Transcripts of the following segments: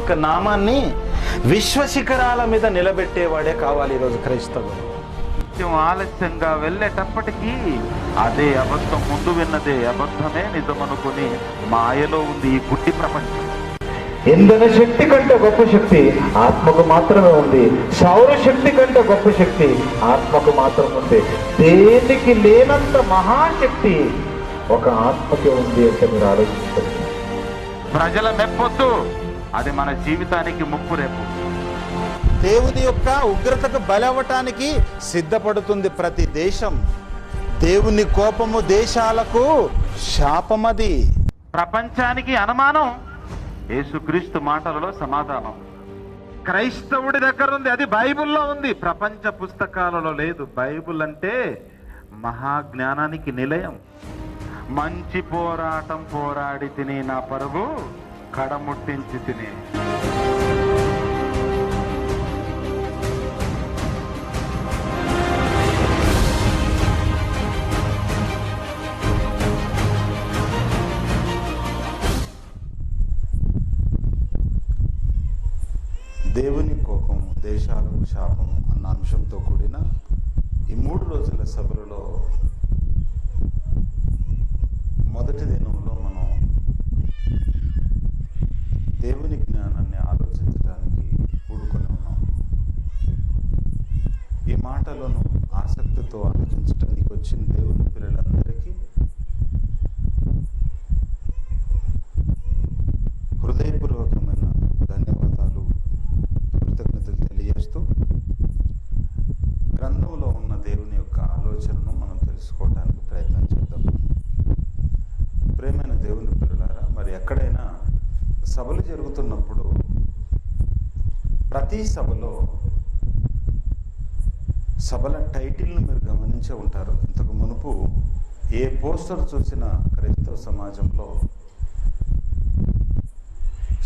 యొక్క నామాన్ని విశ్వశిఖరాల మీద నిలబెట్టేవాడే కావాలి ఈరోజు క్రైస్తవుడు. కొంచెం ఆలస్యంగా వెళ్ళేటప్పటికీ అదే అబద్ధం, ముందు విన్నదే అబద్ధమే నిజమనుకుని మాయలో ఉంది ఈ గుడ్డి ప్రపంచం. ఇంధన శక్తి కంటే గొప్ప శక్తి ఆత్మకు మాత్రమే ఉంది. సౌర శక్తి కంటే గొప్ప శక్తి ఆత్మకు మాత్రమే ఉంది. దేనికి లేనంత మహాశక్తి ఒక ఆత్మకి ఉంది అంటే మీరు ఆలోచించండి. ప్రజల మెప్పొద్దు, అది మన జీవితానికి ముప్పు రేపు. దేవుని యొక్క ఉగ్రతకు బలవటానికి సిద్ధపడుతుంది ప్రతి దేశం. దేవుని కోపము దేశాలకు శాపమది. ప్రపంచానికి అనుమానం, యేసుక్రీస్తు మాటలలో సమాధానం. క్రైస్తవుడి దగ్గర ఉంది, అది బైబిల్లో ఉంది, ప్రపంచ పుస్తకాలలో లేదు. బైబిల్ అంటే మహాజ్ఞానానికి నిలయం. మంచి పోరాటం పోరాడి తిని నా పరుగు కడముట్టించి తిని. దేవుని కోపము దేశాలకు శాపము అన్న అంశంతో కూడిన ఈ 3 రోజుల సభలలో మొదటి దినంలో మనం దేవుని జ్ఞానాన్ని ఆలోచించడానికి కూడుకొని ఉన్నాం. ఈ మాటలను ఆసక్తితో ఆలోచించడానికి వచ్చిన దేవుని పిల్లలందరికీ హృదయపూర్వకమైన ధన్యవాదాలు, కృతజ్ఞతలు తెలియజేస్తూ గ్రంథంలో ఉన్న దేవుని యొక్క ఆలోచనను మనం తెలుసుకోవడానికి ప్రయత్నం చేద్దాం. ప్రేమైన దేవుని పిల్లలారా, మరి ఎక్కడైనా సభలు జరుగుతున్నప్పుడు ప్రతి సభలో సభల టైటిల్ను మీరు గమనించే ఉంటారు. ఇంతకు మునుపు ఏ పోస్టర్ చూసినా క్రైస్తవ సమాజంలో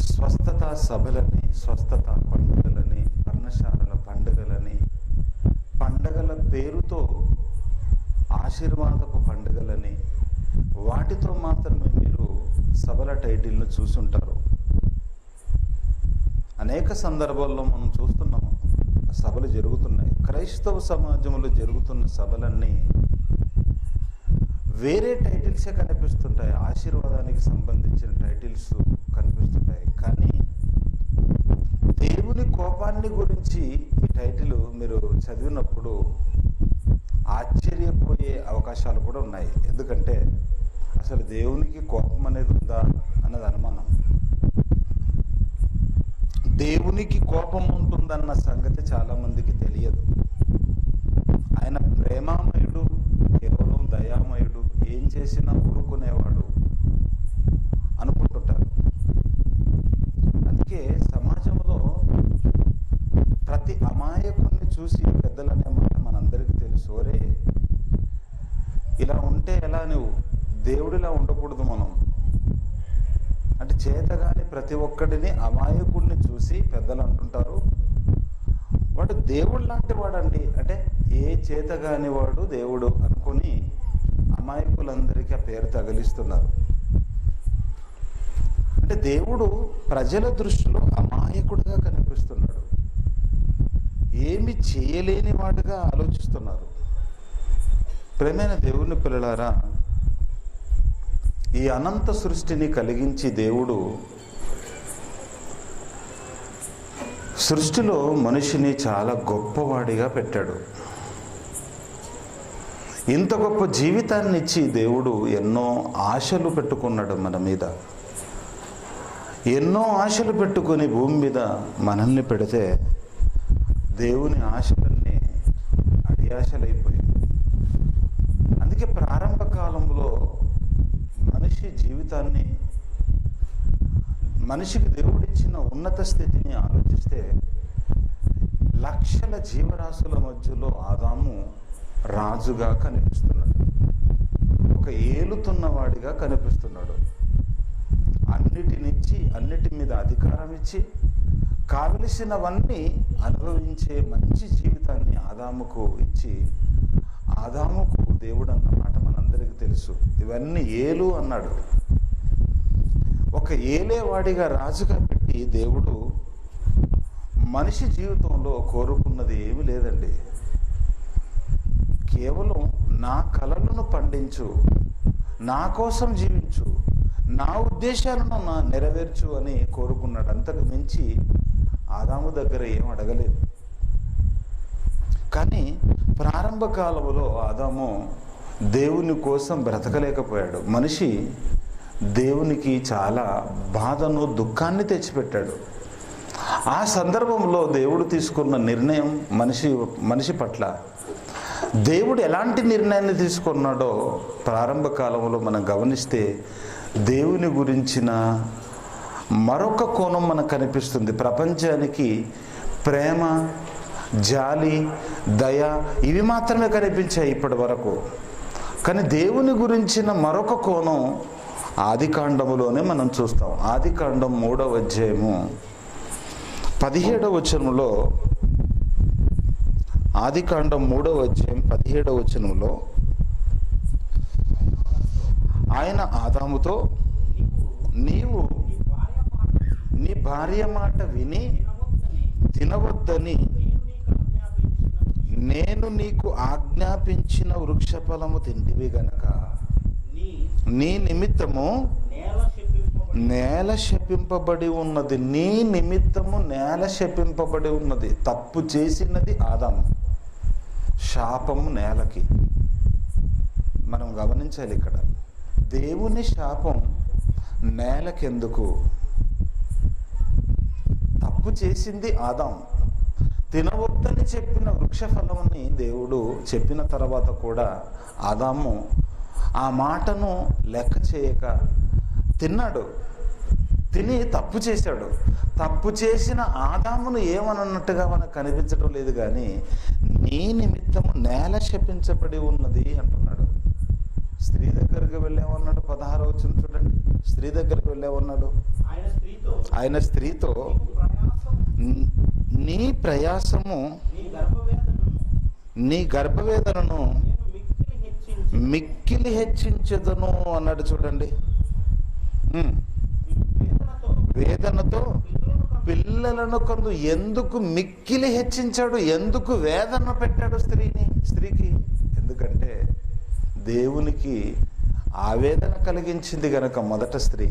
స్వస్థత సభలని, స్వస్థత పండుగలని, పర్ణశాలల పండుగలని, పండగల పేరుతో ఆశీర్వాదపు పండుగలని, వాటితో మాత్రమే మీరు సభల టైటిల్ను చూసుంటారు. అనేక సందర్భాల్లో మనం చూస్తున్నాము, సభలు జరుగుతున్నాయి. క్రైస్తవ సమాజంలో జరుగుతున్న సభలన్నీ వేరే టైటిల్సే కనిపిస్తుంటాయి. ఆశీర్వాదానికి సంబంధించిన టైటిల్స్ కనిపిస్తుంటాయి. కానీ దేవుని కోపాన్ని గురించి ఈ టైటిల్ మీరు చదివినప్పుడు ఆశ్చర్యపోయే అవకాశాలు కూడా ఉన్నాయి. ఎందుకంటే అసలు దేవునికి కోపం అనేది ఉందా అన్నది అనుమానం. దేవునికి కోపం ఉంటుందన్న సంగతి చాలా మందికి తెలియదు. ఆయన ప్రేమామయుడు, కేవలం దయామయుడు, ఏం చేసినా ఊరుకునేవాడు అనుకుంటుంటారు. అందుకే సమాజంలో ప్రతి అమాయకుల్ని చూసి పెద్దలనే మాట మనందరికీ తెలుసు. ఒరే, ఇలా ఉంటే ఎలా, నువ్వు దేవుడిలా ఉండకూడదు మనం అంటే. చేతగాని ప్రతి ఒక్కడిని అమాయకుడిని చూసి పెద్దలు అంటుంటారు, వాడు దేవుడు లాంటి వాడండి అంటే. ఏ చేతగాని వాడు దేవుడు అనుకొని అమాయకులందరికీ ఆ పేరు తగిలిస్తున్నారు. అంటే దేవుడు ప్రజల దృష్టిలో అమాయకుడిగా కనిపిస్తున్నాడు, ఏమి చేయలేని వాడుగా ఆలోచిస్తున్నారు. ప్రేమైన దేవుని పిల్లలారా, ఈ అనంత సృష్టిని కలిగించి దేవుడు సృష్టిలో మనిషిని చాలా గొప్పవాడిగా పెట్టాడు. ఇంత గొప్ప జీవితాన్ని ఇచ్చి దేవుడు ఎన్నో ఆశలు పెట్టుకున్నాడు మన మీద. ఎన్నో ఆశలు పెట్టుకొని భూమి మీద మనల్ని పెడితే దేవుని ఆశలన్నీ అడియాశలైపోయాయి. అందుకే ప్రారంభ కాలంలో మనిషి జీవితాన్ని, మనిషికి దేవుడిచ్చిన ఉన్నత స్థితిని ఆలోచిస్తే లక్షల జీవరాశుల మధ్యలో ఆదాము రాజుగా కనిపిస్తున్నాడు, ఒక ఏలుతున్నవాడిగా కనిపిస్తున్నాడు. అన్నిటినిచ్చి, అన్నిటి మీద అధికారం ఇచ్చి, కావలసినవన్నీ అనుభవించే మంచి జీవితాన్ని ఆదాముకు ఇచ్చి, ఆదాముకు దేవుడు అన్న మాట మనందరికీ తెలుసు. ఇవన్నీ ఏలు అన్నాడు. ఒక ఏలేవాడిగా రాజుగా పెట్టి బట్టి దేవుడు మనిషి జీవితంలో కోరుకున్నది ఏమీ లేదండి. కేవలం నా కలలను పండించు, నా కోసం జీవించు, నా ఉద్దేశాలను నెరవేర్చు అని కోరుకున్నాడు. అంతకు మించి ఆదాము దగ్గర ఏం అడగలేదు. కానీ ప్రారంభ కాలంలో ఆదాము దేవుని కోసం బ్రతకలేకపోయాడు. మనిషి దేవునికి చాలా బాధను, దుఃఖాన్ని తెచ్చిపెట్టాడు. ఆ సందర్భంలో దేవుడు తీసుకున్న నిర్ణయం మనిషి పట్ల దేవుడు ఎలాంటి నిర్ణయాన్ని తీసుకున్నాడో ప్రారంభ కాలంలో మనం గమనిస్తే దేవుని గురించిన మరొక కోణం మనకు కనిపిస్తుంది. ప్రపంచానికి ప్రేమ, జాలి, దయ ఇవి మాత్రమే కనిపించాయి ఇప్పటి వరకు. కానీ దేవుని గురించిన మరొక కోణం ఆదికాండములోనే మనం చూస్తాం. ఆదికాండం 3వ అధ్యాయము 17వ వచనంలో, ఆదికాండం 3వ అధ్యాయం 17వ వచనంలో ఆయన ఆదాముతో, నీవు నీ భార్య మాట విని తినవద్దని నేను నీకు ఆజ్ఞాపించిన వృక్షఫలము తింటివి గనక నీ నిమిత్తము నేల శపింపబడి ఉన్నది. నీ నిమిత్తము నేల శపింపబడి ఉన్నది. తప్పు చేసినది ఆదాము, శాపము నేలకి. మనం గమనించాలి ఇక్కడ, దేవుని శాపం నేలకెందుకు? తప్పు చేసింది ఆదాము. తినవద్దని చెప్పిన వృక్షఫలముని దేవుడు చెప్పిన తర్వాత కూడా ఆదాము ఆ మాటను లెక్క చేయక తిన్నాడు. తిని తప్పు చేశాడు. తప్పు చేసిన ఆదామును ఏమన్నట్టుగా మనకు కనిపించడం లేదు. కానీ నీ నిమిత్తము నేల శపించబడి ఉన్నది అంటున్నాడు. స్త్రీ దగ్గరికి వెళ్ళామన్నాడు. 16వ వచనం చూడండి. స్త్రీ దగ్గరికి వెళ్ళామన్నాడు. ఆయన స్త్రీతో నీ ప్రయాసము, నీ గర్భవేదనను మిక్కిలి హెచ్చించదును అన్నాడు. చూడండి, వేదనతో పిల్లలను కందు. ఎందుకు మిక్కిలి హెచ్చించాడు? ఎందుకు వేదన పెట్టాడు స్త్రీకి? ఎందుకంటే దేవునికి ఆవేదన కలిగించింది గనక మొదట స్త్రీ.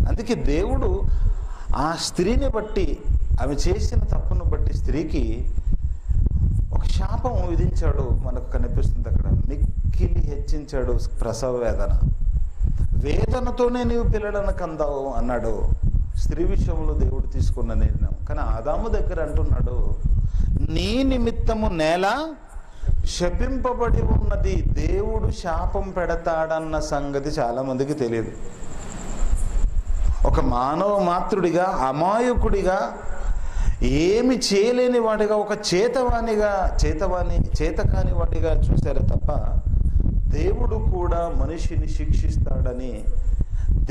అందుకే దేవుడు ఆ స్త్రీని బట్టి, ఆమె చేసిన తప్పును బట్టి స్త్రీకి ఒక శాపం విధించాడు. మనకు కనిపిస్తుంది అక్కడ. మిక్కిలి హెచ్చించాడు ప్రసవ వేదన. వేదనతోనే నీవు పిల్లలను కందావు అన్నాడు. స్త్రీ విషయంలో దేవుడు తీసుకున్న నిర్ణయం. కానీ ఆదాము దగ్గర అంటున్నాడు, నీ నిమిత్తము నేల శపింపబడి ఉన్నది. దేవుడు శాపం పెడతాడన్న సంగతి చాలా మందికి తెలియదు. ఒక మానవ మాతృడిగా, అమాయకుడిగా, ఏమి చేయలేని వాడిగా, ఒక చేతకాని వాడిగా చూశారు తప్ప దేవుడు కూడా మనిషిని శిక్షిస్తాడని,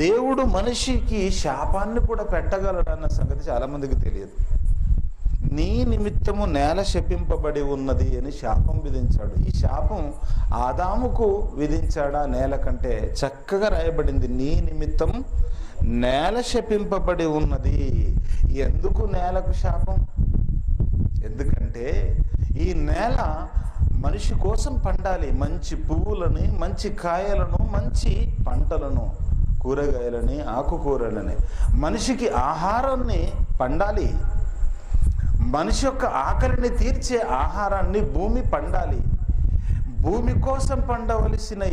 దేవుడు మనిషికి శాపాన్ని కూడా పెట్టగలడన్న సంగతి చాలా మందికి తెలియదు. నీ నిమిత్తము నేల శపింపబడి ఉన్నది అని శాపం విధించాడు. ఈ శాపం ఆదాముకు విధించాడా? నేల కంటే చక్కగా రాయబడింది, నీ నిమిత్తం నేల శపింపబడి ఉన్నది. ఎందుకు నేలకు శాపం? ఎందుకంటే ఈ నేల మనిషి కోసం పండాలి. మంచి పువ్వులని, మంచి కాయలను, మంచి పంటలను, కూరగాయలని, ఆకుకూరలని, మనిషికి ఆహారాన్ని పండాలి. మనిషి యొక్క ఆకలిని తీర్చే ఆహారాన్ని భూమి పండాలి. భూమి కోసం పండవలసిన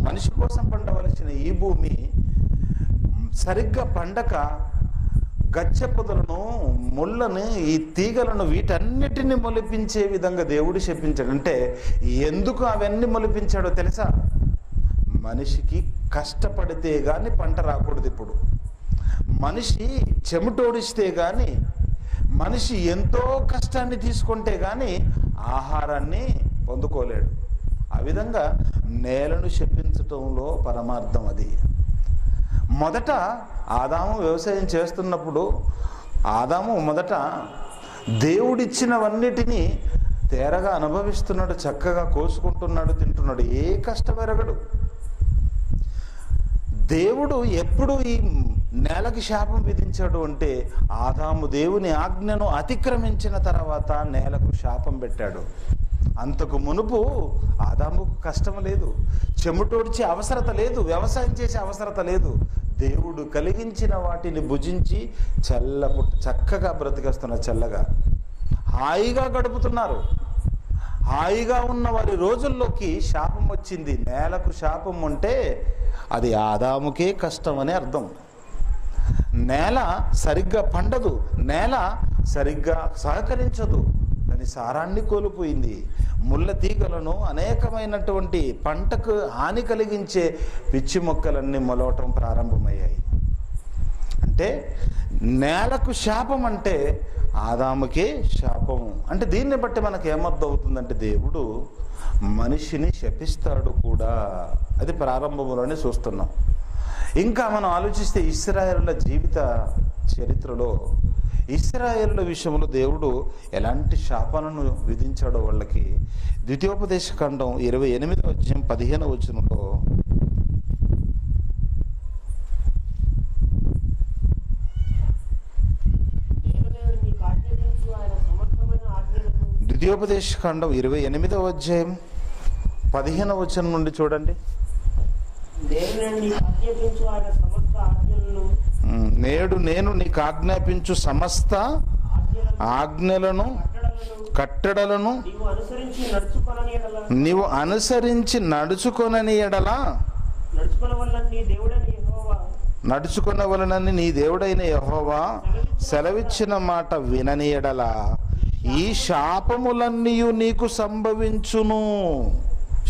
మనిషి కోసం పండవలసిన ఈ భూమి సరిగ్గా పండక గచ్చ పొదలను, ముళ్ళను, ఈ తీగలను, వీటన్నిటిని మొలిపించే విధంగా దేవుడు శపించాడు. అంటే ఎందుకు అవన్నీ మొలిపించాడో తెలుసా? మనిషికి కష్టపడితే గాని పంట రాకూడదు. ఇప్పుడు మనిషి చెమటోడిస్తే గాని, మనిషి ఎంతో కష్టాన్ని తీసుకుంటే గాని ఆహారాన్ని పొందుకోలేడు. ఆ విధంగా నేలను శపించటంలో పరమార్థం అది. మొదట ఆదాము వ్యవసాయం చేస్తున్నప్పుడు ఆదాము మొదట దేవుడిచ్చినవన్నిటినీ తేరగా అనుభవిస్తున్నాడు, చక్కగా కోసుకుంటున్నాడు, తింటున్నాడు, ఏ కష్టం ఎరగడు. దేవుడు ఎప్పుడు ఈ నేలకి శాపం విధించాడు అంటే ఆదాము దేవుని ఆజ్ఞను అతిక్రమించిన తర్వాత నేలకు శాపం పెట్టాడు. అంతకు మునుపు ఆదాముకు కష్టం లేదు, చెమటోడ్చే అవసరత లేదు, వ్యవసాయం చేసే అవసరత లేదు. దేవుడు కలిగించిన వాటిని భుజించి చక్కగా బ్రతికేస్తున్నారు, చల్లగా హాయిగా గడుపుతున్నారు. హాయిగా ఉన్న వారి రోజుల్లోకి శాపం వచ్చింది. నేలకు శాపం ఉంటే అది ఆదాముకే కష్టం అని అర్థం. నేల సరిగ్గా పండదు, నేల సరిగ్గా సహకరించదు, దాని సారాన్ని కోల్పోయింది. ముళ్ళ తీగలను, అనేకమైనటువంటి పంటకు హాని కలిగించే పిచ్చి మొక్కలన్నీ మొలవటం ప్రారంభమయ్యాయి. అంటే నేలకు శాపం అంటే ఆదాముకే శాపం. అంటే దీన్ని బట్టి మనకు ఏమర్థం అవుతుందంటే దేవుడు మనిషిని శపిస్తాడు కూడా. అది ప్రారంభంలోనే చూస్తున్నాం. ఇంకా మనం ఆలోచిస్తే ఇశ్రాయేలుల జీవిత చరిత్రలో ఇశ్రాయేలుల విషయంలో దేవుడు ఎలాంటి శాపాలను విధించాడో వాళ్ళకి ద్వితీయోపదేశకాండం 28వ అధ్యాయం 15వ వచనంలో ద్వితీయోపదేశకాండం 28వ అధ్యాయం 15వ వచనం నుండి చూడండి. నేడు నేను నీకు ఆజ్ఞాపించు సమస్త ఆజ్ఞలను కట్టడలను నీవు అనుసరించి నడుచుకొనని ఎడల నడుచుకొనవలనని నీ దేవుడైన యెహోవా సెలవిచ్చిన మాట వినని ఎడల ఈ శాపములన్నీ నీకు సంభవించును.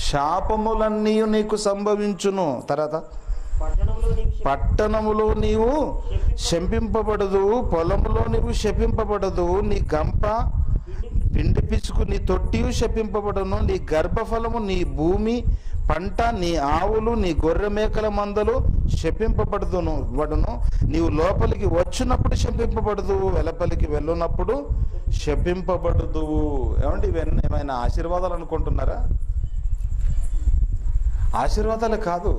శాపములన్నీ నీకు సంభవించును. తర్వాత పట్టణములో నీవు శపింపబడదు, పొలములో నీవు శపింపబడదు, నీ గంప పిండి పిసుకు నీ తొట్టియు శపింపబడును, నీ గర్భఫలము, నీ భూమి పంట, నీ ఆవులు, నీ గొర్రె మేకల మందలు శపింపబడును. నీవు లోపలికి వచ్చినప్పుడు శపింపబడదు, వెలుపలికి వెళ్ళునప్పుడు శపింపబడదు. ఏమంటే ఇవన్నీ ఏమైనా ఆశీర్వాదాలు అనుకుంటున్నారా? ఆశీర్వాదాలు కాదు,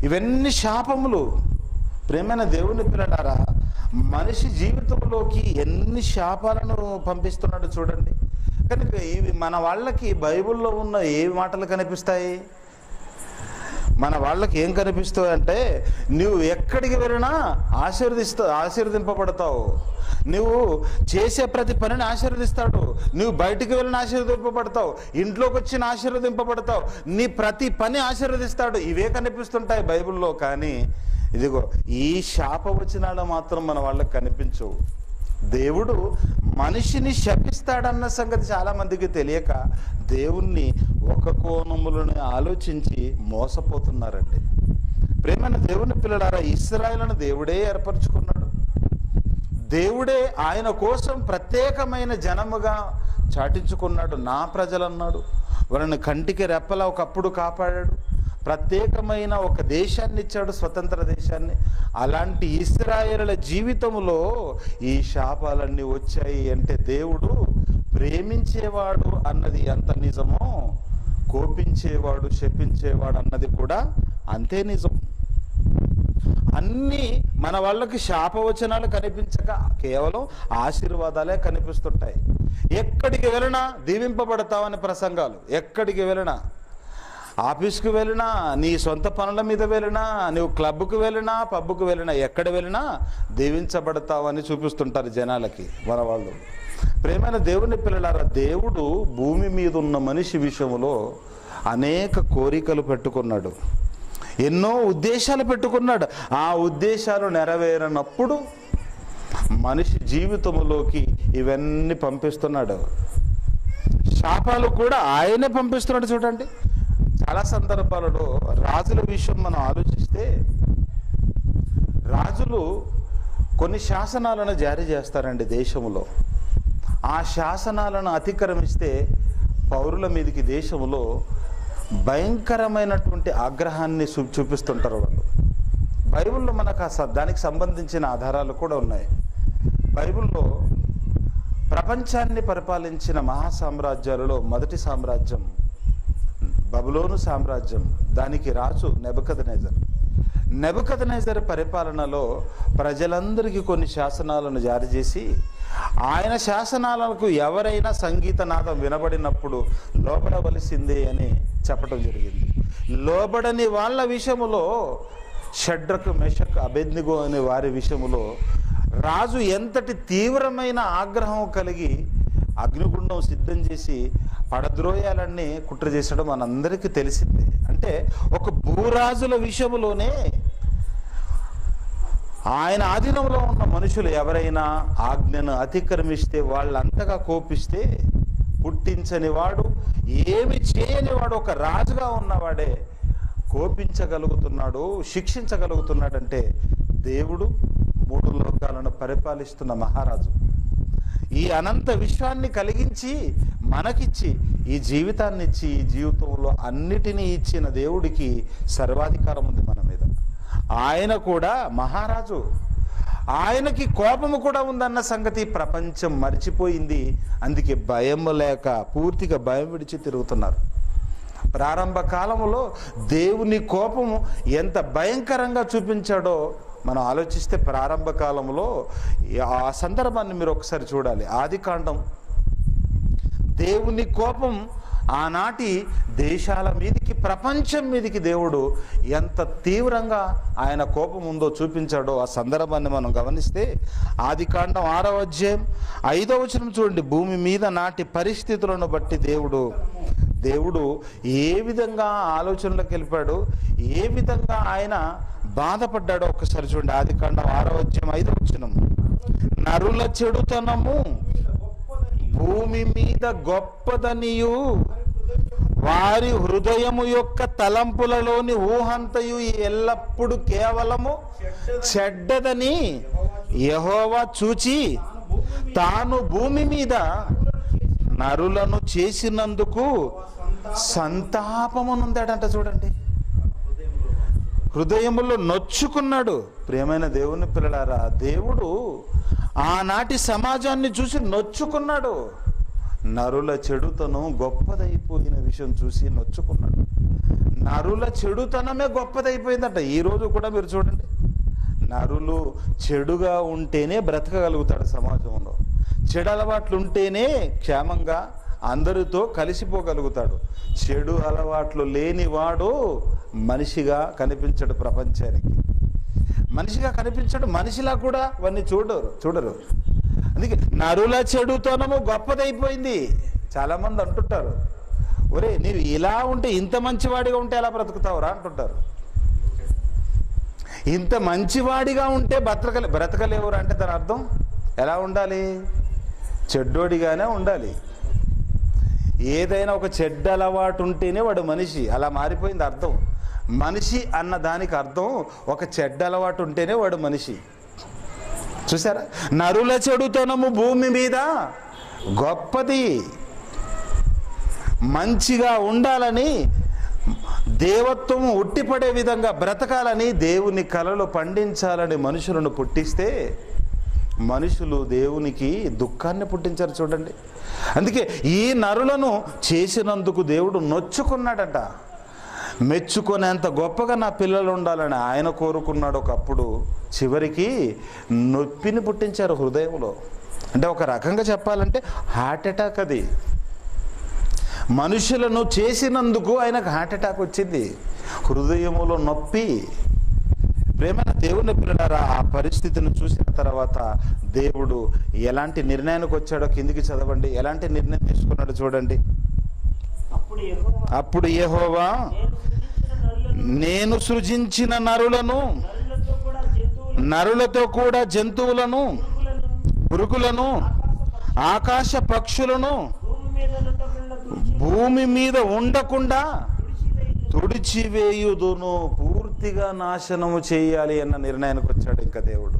ఇవన్నీ శాపములు. ప్రేమైన దేవుని పిల్లలారా, మనిషి జీవితంలోకి ఎన్ని శాపాలను పంపిస్తున్నాడు చూడండి. కనుక ఇవి మన వాళ్ళకి బైబిల్లో ఉన్న ఏ మాటలు కనిపిస్తాయి? మన వాళ్ళకి ఏం కనిపిస్తావు అంటే, నువ్వు ఎక్కడికి వెళ్ళినా ఆశీర్వదింపబడతావు. నువ్వు చేసే ప్రతి పనిని ఆశీర్వదిస్తాడు. నువ్వు బయటికి వెళ్ళిన ఆశీర్వదింపబడతావు, ఇంట్లోకి వచ్చిన ఆశీర్వదింపబడతావు, నీ ప్రతి పని ఆశీర్వదిస్తాడు. ఇవే కనిపిస్తుంటాయి బైబిల్లో. కానీ ఇదిగో ఈ శాపవచనాలు మాత్రం మన వాళ్ళకి కనిపించవు. దేవుడు మనిషిని శపిస్తాడన్న సంగతి చాలా మందికి తెలియక దేవుణ్ణి ఒక కోణములను ఆలోచించి మోసపోతున్నారండి. ప్రేమైన దేవుని పిల్లలారా, ఇశ్రాయేలును దేవుడే ఏర్పరచుకున్నాడు. దేవుడే ఆయన కోసం ప్రత్యేకమైన జనముగా చాటించుకున్నాడు. నా ప్రజలన్నాడు. వాళ్ళని కంటికి రెప్పలా ఒకప్పుడు కాపాడాడు. ప్రత్యేకమైన ఒక దేశాన్ని ఇచ్చాడు, స్వతంత్ర దేశాన్ని. అలాంటి ఇశ్రాయేలుల జీవితంలో ఈ శాపాలన్నీ వచ్చాయి అంటే దేవుడు ప్రేమించేవాడు అన్నది ఎంత నిజమో, కోపించేవాడు, శపించేవాడు అన్నది కూడా అంతే నిజం. అన్నీ మన వాళ్ళకి శాపవచనాలు కనిపించక కేవలం ఆశీర్వాదాలే కనిపిస్తుంటాయి. ఎక్కడికి వెళ్ళినా దీవింపబడతావని ప్రసంగాలు, ఎక్కడికి వెళ్ళినా, ఆఫీస్కి వెళ్ళినా, నీ సొంత పనుల మీద వెళ్ళినా, నువ్వు క్లబ్కు వెళ్ళినా, పబ్కు వెళ్ళినా, ఎక్కడ వెళ్ళినా దీవించబడతావని చూపిస్తుంటారు జనాలకి మన వాళ్ళు. ప్రేమైన దేవుని పిల్లలారా, దేవుడు భూమి మీద ఉన్న మనిషి విషయంలో అనేక కోరికలు పెట్టుకున్నాడు, ఎన్నో ఉద్దేశాలు పెట్టుకున్నాడు. ఆ ఉద్దేశాలు నెరవేరనప్పుడు మనిషి జీవితంలోకి ఇవన్నీ పంపిస్తున్నాడు. శాపాలు కూడా ఆయనే పంపిస్తున్నాడు. చూడండి, చాలా సందర్భాలలో రాజుల విషయం మనం ఆలోచిస్తే, రాజులు కొన్ని శాసనాలను జారీ చేస్తారండి దేశంలో. ఆ శాసనాలను అతిక్రమిస్తే పౌరుల మీదకి దేశంలో భయంకరమైనటువంటి ఆగ్రహాన్ని చూపిస్తుంటారు వాళ్ళు. బైబిల్లో మనకు దానికి సంబంధించిన ఆధారాలు కూడా ఉన్నాయి. బైబిల్లో ప్రపంచాన్ని పరిపాలించిన మహాసామ్రాజ్యాలలో మొదటి సామ్రాజ్యం బబులోను సామ్రాజ్యం. దానికి రాజు నెబుకద్నెజర్. నెబుకద్నెజరు పరిపాలనలో ప్రజలందరికీ కొన్ని శాసనాలను జారీ చేసి ఆయన శాసనాలకు ఎవరైనా సంగీతనాదం వినబడినప్పుడు లోబడవలసిందే అని చెప్పడం జరిగింది. లోబడని వాళ్ళ విషయంలో షడ్రకు మెషక్ అబేద్నెగో అనే వారి విషయంలో రాజు ఎంతటి తీవ్రమైన ఆగ్రహం కలిగి అగ్నిగుండం సిద్ధం చేసి పడద్రోయాలన్నీ కుట్ర చేసడం మనందరికీ తెలిసిందే. అంటే ఒక భూరాజుల విషయంలోనే ఆయన ఆధీనంలో ఉన్న మనుషులు ఎవరైనా ఆజ్ఞను అతిక్రమిస్తే వాళ్ళంతగా కోపిస్తే పుట్టించని వాడు, ఏమి చేయని వాడు, ఒక రాజుగా ఉన్నవాడే కోపించగలుగుతున్నాడు, శిక్షించగలుగుతున్నాడంటే దేవుడు 3 లోకాలను పరిపాలిస్తున్న మహారాజు. ఈ అనంత విశ్వాన్ని కలిగించి మనకిచ్చి ఈ జీవితాన్ని ఇచ్చి ఈ జీవితంలో అన్నిటినీ ఇచ్చిన దేవుడికి సర్వాధికారం ఉంది మన మీద. ఆయన కూడా మహారాజు, ఆయనకి కోపము కూడా ఉందన్న సంగతి ప్రపంచం మర్చిపోయింది. అందుకే భయం లేక పూర్తిగా భయం విడిచి తిరుగుతున్నారు. ప్రారంభ కాలంలో దేవుని కోపము ఎంత భయంకరంగా చూపించాడో మనం ఆలోచిస్తే ప్రారంభ కాలంలో ఆ సందర్భాన్ని మీరు ఒకసారి చూడాలి. ఆదికాండం దేవుని కోపం ఆనాటి దేశాల మీదికి, ప్రపంచం మీదికి దేవుడు ఎంత తీవ్రంగా ఆయన కోపం ఉందో చూపించాడో ఆ సందర్భాన్ని మనం గమనిస్తే ఆదికాండం 6వ అధ్యాయం 5వ వచనం చూడండి. భూమి మీద నాటి పరిస్థితులను బట్టి దేవుడు ఏ విధంగా ఆలోచనలోకి వెళ్ళిపాడు, ఏ విధంగా ఆయన బాధపడ్డాడో ఒక్కసారి చూడండి. ఆదికాండం 6వ అధ్యాయం 5వ వచనం. నరుల చెడుతనము భూమి మీద గొప్పదనియు వారి హృదయము యొక్క తలంపులలోని ఊహంతయు ఎల్లప్పుడు కేవలము చెడ్డదని యెహోవా చూచి తాను భూమి మీద నరులను చేసినందుకు సంతాపమునుందాడంట. చూడండి, హృదయములో నొచ్చుకున్నాడు. ప్రియమైన దేవుని పిల్లలారా, దేవుడు ఆనాటి సమాజాన్ని చూసి నొచ్చుకున్నాడు. నరుల చెడుతనం గొప్పదైపోయిన విషయం చూసి నొచ్చుకున్నాడు. నరుల చెడుతనమే గొప్పదైపోయిందంట. ఈరోజు కూడా మీరు చూడండి, నరులు చెడుగా ఉంటేనే బ్రతకగలుగుతాడు సమాజంలో. చెడు అలవాట్లు ఉంటేనే క్షేమంగా అందరితో కలిసిపోగలుగుతాడు. చెడు అలవాట్లు లేనివాడు మనిషిగా కనిపించడు, ప్రపంచానికి మనిషిగా కనిపించడు, మనిషిలా కూడా వాడిని చూడరు. అందుకే నరుల చెడుతనము గొప్పదైపోయింది. చాలా మంది అంటుంటారు, ఒరే నీవు ఇలా ఉంటే, ఇంత మంచివాడిగా ఉంటే ఎలా బ్రతుకుతావురా అంటుంటారు. ఇంత మంచివాడిగా ఉంటే బ్రతకలేవురా అంటే దాని అర్థం ఎలా ఉండాలి? చెడ్డోడిగానే ఉండాలి. ఏదైనా ఒక చెడ్డ అలవాటు ఉంటేనే వాడు మనిషి, అలా మారిపోయింది అర్థం. మనిషి అన్న దానికి అర్థం ఒక చెడ్డ అలవాటు ఉంటేనే వాడు మనిషి. చూసారా, నరుల చెడుతనము భూమి మీద గొప్పది. మంచిగా ఉండాలని, దేవత్వం ఉట్టిపడే విధంగా బ్రతకాలని, దేవుని కలలు పండించాలని మనుషులను పుట్టిస్తే మనుషులు దేవునికి దుఃఖాన్ని పుట్టించారు. చూడండి, అందుకే ఈ నరులను చేసినందుకు దేవుడు నొచ్చుకున్నాడట. మెచ్చుకునేంత గొప్పగా నా పిల్లలు ఉండాలని ఆయన కోరుకున్నాడు. ఒకప్పుడు చివరికి నొప్పిని పుట్టించారు హృదయంలో. అంటే ఒక రకంగా చెప్పాలంటే హార్ట్ అటాక్. అది మనుషులను చేసినందుకు ఆయనకు హార్ట్ అటాక్ వచ్చింది, హృదయములో నొప్పి. ప్రేమైన దేవుని పిల్లలారా, ఆ పరిస్థితిని చూసిన తర్వాత దేవుడు ఎలాంటి నిర్ణయానికి వచ్చాడో కిందికి చదవండి. ఎలాంటి నిర్ణయం తీసుకున్నాడు చూడండి. అప్పుడు యెహోవా నేను సృజించిన నరులతో కూడా జంతువులను, పురుగులను, ఆకాశ పక్షులను భూమి మీద ఉండకుండా తుడిచివేయుదును, పూర్తిగా నాశనము చేయాలి అన్న నిర్ణయానికి వచ్చాడు ఇంకా దేవుడు.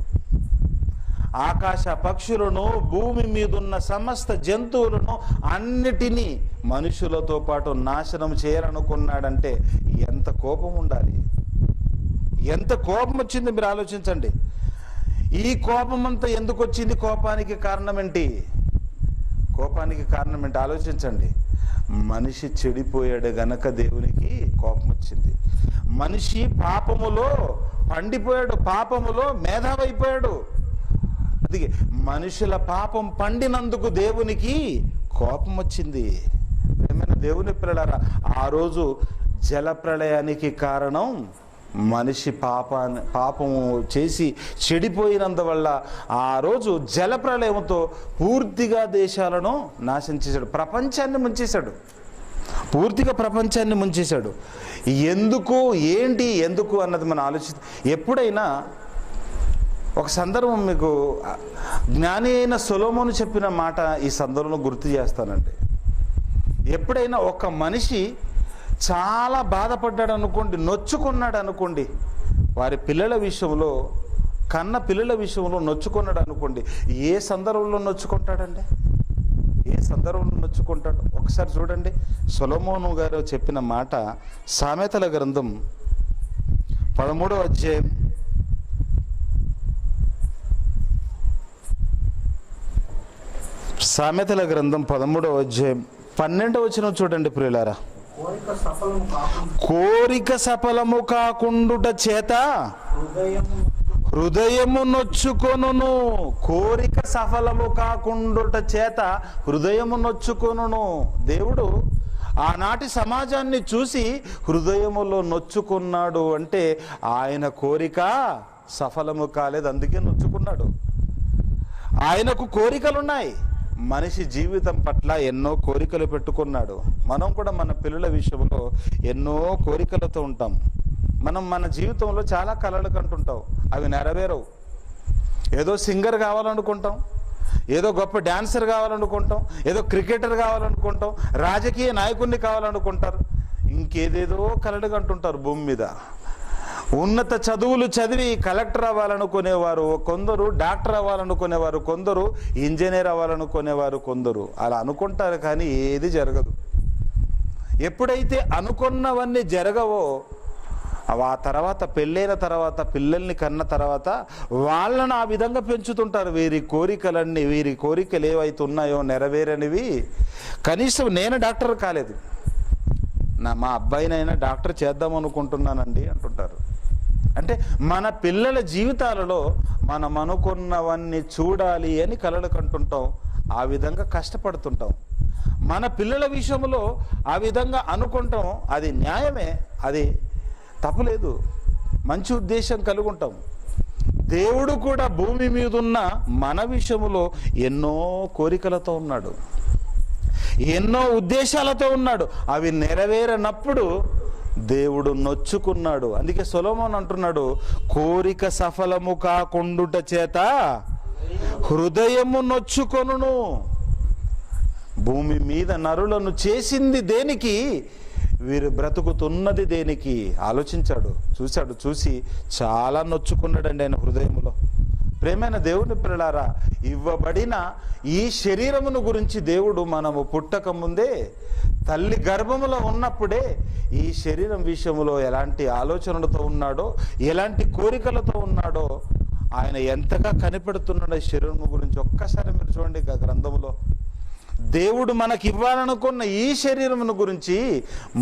ఆకాశ పక్షులను, భూమి మీద ఉన్న సమస్త జంతువులను అన్నిటినీ మనుషులతో పాటు నాశనం చేయాలనుకున్నాడంటే ఎంత కోపం ఉండాలి, ఎంత కోపం వచ్చింది మీరు ఆలోచించండి. ఈ కోపం అంతా ఎందుకు వచ్చింది? కోపానికి కారణం ఏంటి ఆలోచించండి. మనిషి చెడిపోయాడు గనక దేవునికి కోపం వచ్చింది. మనిషి పాపములో పండిపోయాడు, పాపములో మేధావైపోయాడు. అందుకే మనుషుల పాపం పండినందుకు దేవునికి కోపం వచ్చింది. ఏమైనా దేవుని పిల్లలారా, ఆ రోజు జలప్రళయానికి కారణం మనిషి పాపము చేసి చెడిపోయినందువల్ల ఆ రోజు జలప్రళయంతో పూర్తిగా దేశాలను నాశనం చేశాడు, ప్రపంచాన్ని ముంచేశాడు, పూర్తిగా ప్రపంచాన్ని ముంచేశాడు. ఎందుకు అన్నది మనం ఎప్పుడైనా ఒక సందర్భం మీకు జ్ఞాని అయిన సొలొమోను చెప్పిన మాట ఈ సందర్భంలో గుర్తు చేస్తానండి. ఎప్పుడైనా ఒక మనిషి చాలా బాధపడ్డాడు అనుకోండి, నొచ్చుకున్నాడు అనుకోండి, వారి పిల్లల విషయంలో, కన్న పిల్లల విషయంలో నొచ్చుకున్నాడు అనుకోండి, ఏ సందర్భంలో నొచ్చుకుంటాడండి? ఏ సందర్భంలో నొచ్చుకుంటాడు? ఒకసారి చూడండి, సొలొమోను గారు చెప్పిన మాట సామెతల గ్రంథం 13వ అధ్యాయం 12వ వచనం చూడండి ప్రియులారా. కోరిక సఫలము కాకుండుట చేత హృదయము నొచ్చుకొనును. కోరిక సఫలము కాకుండుట చేత హృదయము నొచ్చుకొనును. దేవుడు ఆనాటి సమాజాన్ని చూసి హృదయములో నొచ్చుకున్నాడు అంటే ఆయన కోరిక సఫలము కాలేదు, అందుకే నొచ్చుకున్నాడు. ఆయనకు కోరికలున్నాయి, మనిషి జీవితం పట్ల ఎన్నో కోరికలు పెట్టుకున్నాడు. మనం కూడా మన పిల్లల విషయంలో ఎన్నో కోరికలతో ఉంటాం. మనం మన జీవితంలో చాలా కలలు కంటుంటాం, అవి నెరవేరవు. ఏదో సింగర్ కావాలనుకుంటాం, ఏదో గొప్ప డాన్సర్ కావాలనుకుంటాం, ఏదో క్రికెటర్ కావాలనుకుంటాం, రాజకీయ నాయకుడిని కావాలనుకుంటారు, ఇంకేదేదో కలలు కంటుంటారు భూమి మీద. ఉన్నత చదువులు చదివి కలెక్టర్ అవ్వాలనుకునేవారు కొందరు, డాక్టర్ అవ్వాలనుకునేవారు కొందరు, ఇంజనీర్ అవ్వాలనుకునేవారు కొందరు. అలా అనుకుంటారు కానీ ఏది జరగదు. ఎప్పుడైతే అనుకున్నవన్నీ జరగవో ఆ తర్వాత పెళ్ళైన తర్వాత, పిల్లల్ని కన్న తర్వాత వాళ్ళను ఆ విధంగా పెంచుతుంటారు. వీరి కోరికలు ఏవైతే ఉన్నాయో నెరవేరనివి. కనీసం నేను డాక్టర్ కాలేదు, మా అబ్బాయినైనా డాక్టర్ చేద్దాం అనుకుంటున్నానండి అంటుంటారు. అంటే మన పిల్లల జీవితాలలో మనం అనుకున్నవన్నీ చూడాలి అని కలలు కంటుంటాం, ఆ విధంగా కష్టపడుతుంటాం. మన పిల్లల విషయంలో ఆ విధంగా అనుకుంటాం, అది న్యాయమే, అది తప్పులేదు, మంచి ఉద్దేశం కలిగి ఉంటాం. దేవుడు కూడా భూమి మీద ఉన్న మన విషయంలో ఎన్నో కోరికలతో ఉన్నాడు, ఎన్నో ఉద్దేశాలతో ఉన్నాడు. అవి నెరవేరనప్పుడు దేవుడు నొచ్చుకున్నాడు. అందుకే సొలొమోను అంటున్నాడు, కోరిక సఫలము కాకుండుట చేత హృదయము నొచ్చుకొనును. భూమి మీద నరులను చేసింది దేనికి? వీరు బ్రతుకుతున్నది దేనికి? ఆలోచించాడు, చూసి చాలా నొచ్చుకున్నాడండి ఆయన హృదయములో. ప్రేమైన దేవుని పిల్లలారా, ఇవ్వబడిన ఈ శరీరమును గురించి దేవుడు మనము పుట్టక ముందే, తల్లి గర్భములో ఉన్నప్పుడే ఈ శరీరం విషయంలో ఎలాంటి ఆలోచనలతో ఉన్నాడో, ఎలాంటి కోరికలతో ఉన్నాడో ఆయన ఎంతగా కనిపెడుతున్నాడో ఈ శరీరం గురించి. ఒక్కసారి మీరు చూడండి, గ్రంథములో దేవుడు మనకి ఇవ్వాలనుకున్న ఈ శరీరమును గురించి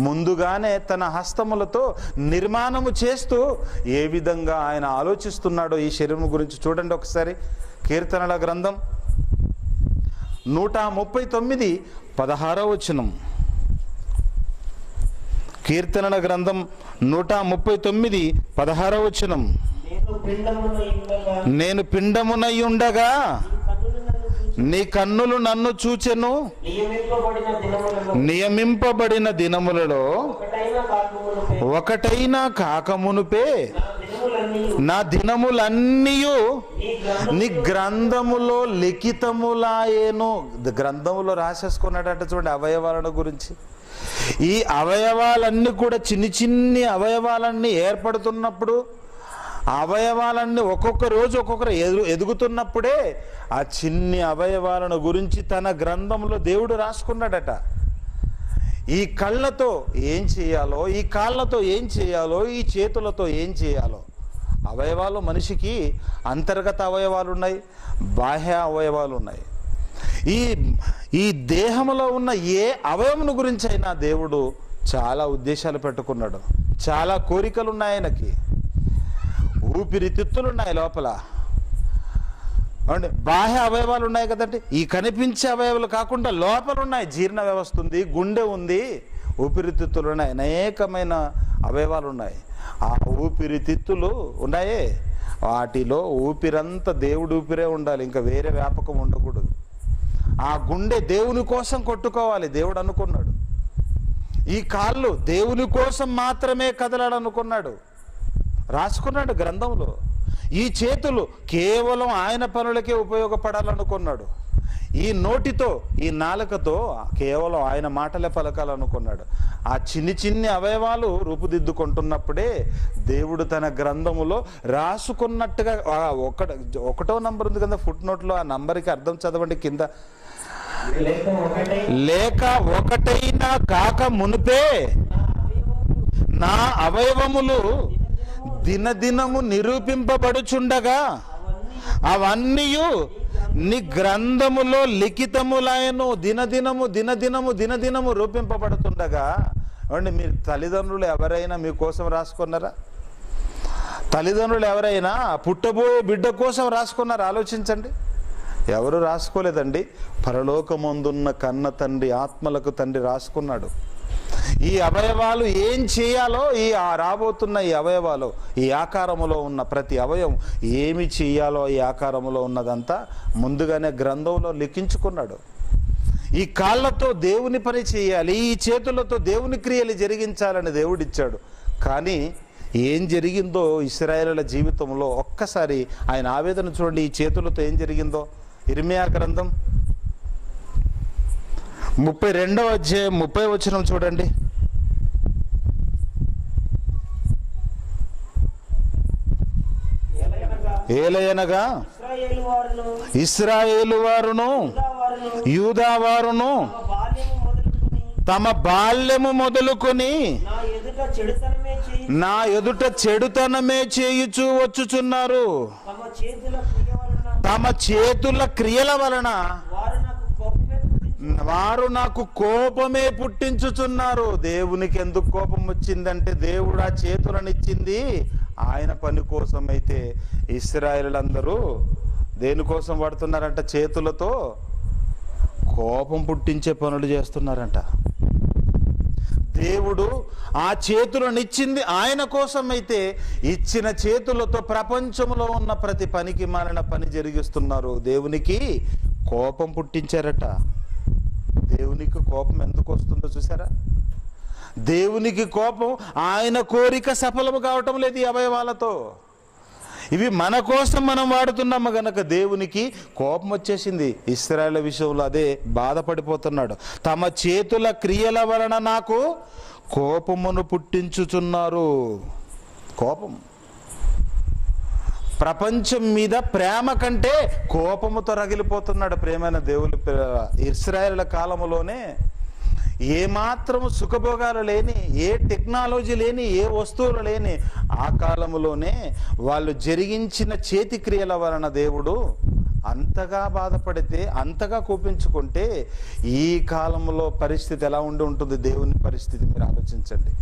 ముందుగానే తన హస్తములతో నిర్మాణము చేస్తూ ఏ విధంగా ఆయన ఆలోచిస్తున్నాడో ఈ శరీరం గురించి చూడండి ఒకసారి. కీర్తనల గ్రంథం 139 16వ వచనం. కీర్తనల గ్రంథం 139 16వ వచనం. నేను పిండమునై ఉండగా నీ కన్నులు నన్ను చూచెను, నియమింపబడిన దినములలో ఒకటైనా కాకమునుపే నా దినములన్నీయు నీ గ్రంథములో లిఖితములాయేను. గ్రంథములో రాసేసుకున్నాడట చూడండి అవయవాలను గురించి. ఈ అవయవాలన్నీ కూడా చిన్ని అవయవాలన్నీ ఏర్పడుతున్నప్పుడు, అవయవాలన్నీ ఒక్కొక్క రోజు ఒక్కొక్కరు ఎదుగుతున్నప్పుడే ఆ చిన్ని అవయవాలను గురించి తన గ్రంథంలో దేవుడు రాసుకున్నాడట. ఈ కళ్ళతో ఏం చేయాలో, ఈ కాళ్ళతో ఏం చేయాలో, ఈ చేతులతో ఏం చేయాలో. అవయవాలు మనిషికి అంతర్గత అవయవాలు ఉన్నాయి, బాహ్య అవయవాలు ఉన్నాయి. ఈ దేహంలో ఉన్న ఏ అవయవమును గురించి అయినా దేవుడు చాలా ఉద్దేశాలు పెట్టుకున్నాడు, చాలా కోరికలు ఉన్నాయి ఆయనకి. ఊపిరితిత్తులు ఉన్నాయి లోపల, బాహ్య అవయవాలు ఉన్నాయి కదండి. ఈ కనిపించే అవయవాలు కాకుండా లోపల ఉన్నాయి. జీర్ణ వ్యవస్థ ఉంది, గుండె ఉంది, ఊపిరితిత్తులు ఉన్నాయి, అనేకమైన అవయవాలు ఉన్నాయి. ఆ ఊపిరితిత్తులు ఉన్నాయే, వాటిలో ఊపిరంతా దేవుడి ఊపిరే ఉండాలి, ఇంకా వేరే వ్యాపకం ఉండకూడదు. ఆ గుండె దేవుని కోసం కొట్టుకోవాలి, దేవుడు అనుకున్నాడు. ఈ కాళ్ళు దేవుని కోసం మాత్రమే కదలాలనుకున్నాడు, రాసుకున్నాడు గ్రంథంలో. ఈ చేతులు కేవలం ఆయన పనులకే ఉపయోగపడాలనుకున్నాడు. ఈ నోటితో, ఈ నాలుకతో కేవలం ఆయన మాటలే పలకాలనుకున్నాడు. ఆ చిన్ని అవయవాలు రూపుదిద్దుకుంటున్నప్పుడే దేవుడు తన గ్రంథములో రాసుకున్నట్టుగా ఒకటో నంబర్ ఉంది కదా ఫుట్ నోట్లో, ఆ నంబర్కి అర్థం చదవండి కింద. లేక ఒకటైనా కాక మునిపే నా అవయవములు దినదినము నిరూపింపబడుచుండగా అవన్నీ నీ గ్రంథములో లిఖితములైన దినదినము రూపింపబడుతుండగా. అండి, మీరు తల్లిదండ్రులు ఎవరైనా మీకోసం రాసుకున్నారా? తల్లిదండ్రులు ఎవరైనా పుట్టబోయే బిడ్డ కోసం రాసుకున్నారా? ఆలోచించండి. ఎవరు రాసుకోలేదండి. పరలోకమందున్న కన్న తండ్రి, ఆత్మలకు తండ్రి రాసుకున్నాడు. ఈ అవయవాలు ఏం చేయాలో, రాబోతున్న ఈ అవయవాలు, ఈ ఆకారములో ఉన్న ప్రతి అవయవం ఏమి చేయాలో, ఈ ఆకారములో ఉన్నదంతా ముందుగానే గ్రంథంలో లిఖించుకున్నాడు. ఈ కాళ్ళతో దేవుని పని చేయాలి, ఈ చేతులతో దేవుని క్రియలు జరిగించాలని దేవుడిచ్చాడు. కానీ ఏం జరిగిందో ఇశ్రాయేలుల జీవితంలో ఒక్కసారి ఆయన ఆవేదన చూడండి. ఈ చేతులతో ఏం జరిగిందో ఇర్మియా గ్రంథం 32వ అధ్యాయం 30వ వచనం చూడండి. ఏలయనగా ఇశ్రాయేలు వారును యూదా వారును తమ బాల్యము మొదలుకొని నా ఎదుట చెడుతనమే చేయుచూ వచ్చుచున్నారు. తమ చేతుల క్రియల వలన వారు నాకు కోపమే పుట్టించుచున్నారు. దేవునికి ఎందుకు కోపం వచ్చిందంటే, దేవుడు ఆ చేతులనిచ్చింది ఆయన పని కోసం. అయితే ఇశ్రాయేలులందరూ దేనికోసం పడుతున్నారంట? చేతులతో కోపం పుట్టించే పనులు చేస్తున్నారంట. దేవుడు ఆ చేతులనిచ్చింది ఆయన కోసం అయితే, ఇచ్చిన చేతులతో ప్రపంచంలో ఉన్న ప్రతి పనికి మాలిన పని జరిగిస్తున్నారు. దేవునికి కోపం పుట్టించారట. దేవునికి కోపం ఎందుకు వస్తుందో చూసారా? దేవునికి కోపం, ఆయన కోరిక సఫలము కావటం లేదు ఈ అవయవాలతో. ఇవి మన కోసం మనం వాడుతున్నాము గనక దేవునికి కోపం వచ్చేసింది. ఇశ్రాయేలు విషయంలో అదే బాధపడిపోతున్నాడు. తమ చేతుల క్రియల వలన నాకు కోపమును పుట్టించుచున్నారు. కోపం, ప్రపంచం మీద ప్రేమ కంటే కోపముతో రగిలిపోతున్నాడు ప్రేమైన దేవుని. ఇశ్రాయేలుల కాలంలోనే ఏమాత్రము సుఖభోగాలు లేని, ఏ టెక్నాలజీ లేని, ఏ వస్తువులు లేని ఆ కాలంలోనే వాళ్ళు జరిగించిన చేతి క్రియల వలన దేవుడు అంతగా బాధపడితే, అంతగా కోపించుకుంటే, ఈ కాలంలో పరిస్థితి ఎలా ఉంటుంది? దేవుని పరిస్థితి మీరు ఆలోచించండి.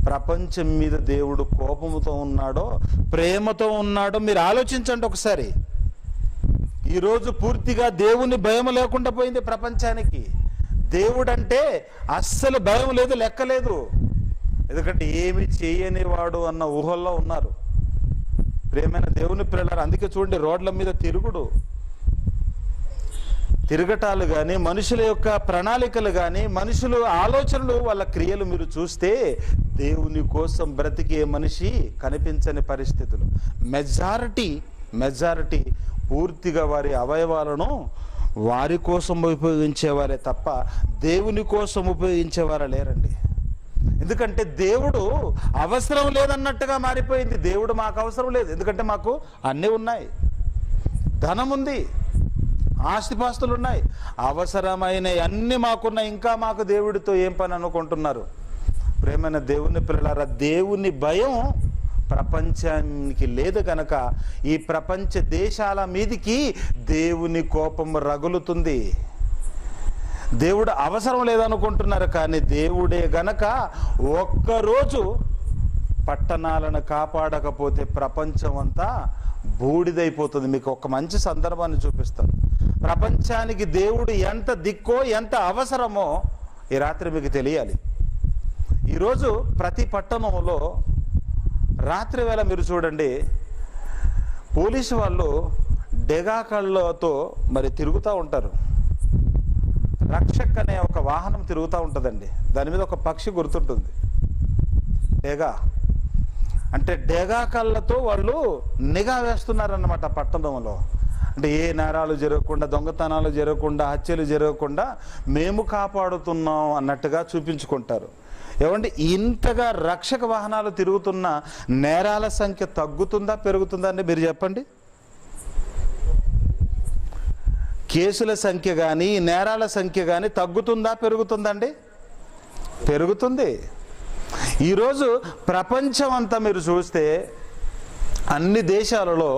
ప్రపంచం మీద దేవుడు కోపముతో ఉన్నాడో ప్రేమతో ఉన్నాడో మీరు ఆలోచించండి ఒకసారి. ఈరోజు పూర్తిగా దేవుని భయం లేకుండా పోయింది ప్రపంచానికి. దేవుడంటే అస్సలు భయం లేదు, లెక్కలేదు. ఎందుకంటే ఏమి చేయని వాడు అన్న ఊహల్లో ఉన్నారు ప్రేమైన దేవుని పిల్లలు. అందుకే చూడండి, రోడ్ల మీద తిరగటాలు కానీ, మనుషుల యొక్క ప్రణాళికలు కానీ, మనుషుల ఆలోచనలు, వాళ్ళ క్రియలు మీరు చూస్తే దేవుని కోసం బ్రతికే మనిషి కనిపించని పరిస్థితులు. మెజారిటీ పూర్తిగా వారి అవయవాలను వారి కోసం ఉపయోగించేవారే తప్ప దేవుని కోసం ఉపయోగించేవారు లేరండి. ఎందుకంటే దేవుడు అవసరం లేదన్నట్టుగా మారిపోయింది. దేవుడు మాకు అవసరం లేదు, ఎందుకంటే మాకు అన్నీ ఉన్నాయి, ధనం ఉంది, ఆస్తిపాస్తులు ఉన్నాయి, అవసరమైన అన్ని మాకున్నాయి, ఇంకా మాకు దేవుడితో ఏం పని అనుకుంటున్నారు. ప్రేమైన దేవుని పిల్లలారా, దేవుని భయం ప్రపంచానికి లేదు కనుక ఈ ప్రపంచ దేశాల మీదికి దేవుని కోపం రగులుతుంది. దేవుడు అవసరం లేదనుకుంటున్నారు, కానీ దేవుడే గనక ఒక్కరోజు పట్టణాలను కాపాడకపోతే ప్రపంచం అంతా బూడిదైపోతుంది. మీకు ఒక మంచి సందర్భాన్ని చూపిస్తాను. ప్రపంచానికి దేవుడు ఎంత దిక్కో ఎంత అవసరమో ఈ రాత్రి మీకు తెలియాలి. ఈరోజు ప్రతి పట్టణంలో రాత్రి వేళ మీరు చూడండి, పోలీసు వాళ్ళు డెగాకళ్ళతో మరి తిరుగుతూ ఉంటారు. రక్షక్ అనే ఒక వాహనం తిరుగుతూ ఉంటుందండి. దాని మీద ఒక పక్షి గుర్తుంటుంది, డెగా. అంటే డెగా కళ్ళతో వాళ్ళు నిఘా వేస్తున్నారన్నమాట పట్టణంలో. అంటే ఏ నేరాలు జరగకుండా, దొంగతనాలు జరగకుండా, హత్యలు జరగకుండా మేము కాపాడుతున్నాం అన్నట్టుగా చూపించుకుంటారు. ఏమంటే ఇంతగా రక్షక వాహనాలు తిరుగుతున్న నేరాల సంఖ్య తగ్గుతుందా పెరుగుతుందా అండి? మీరు చెప్పండి. కేసుల సంఖ్య కానీ నేరాల సంఖ్య కానీ తగ్గుతుందా పెరుగుతుందండి? పెరుగుతుంది. ఈరోజు ప్రపంచం అంతా మీరు చూస్తే అన్ని దేశాలలో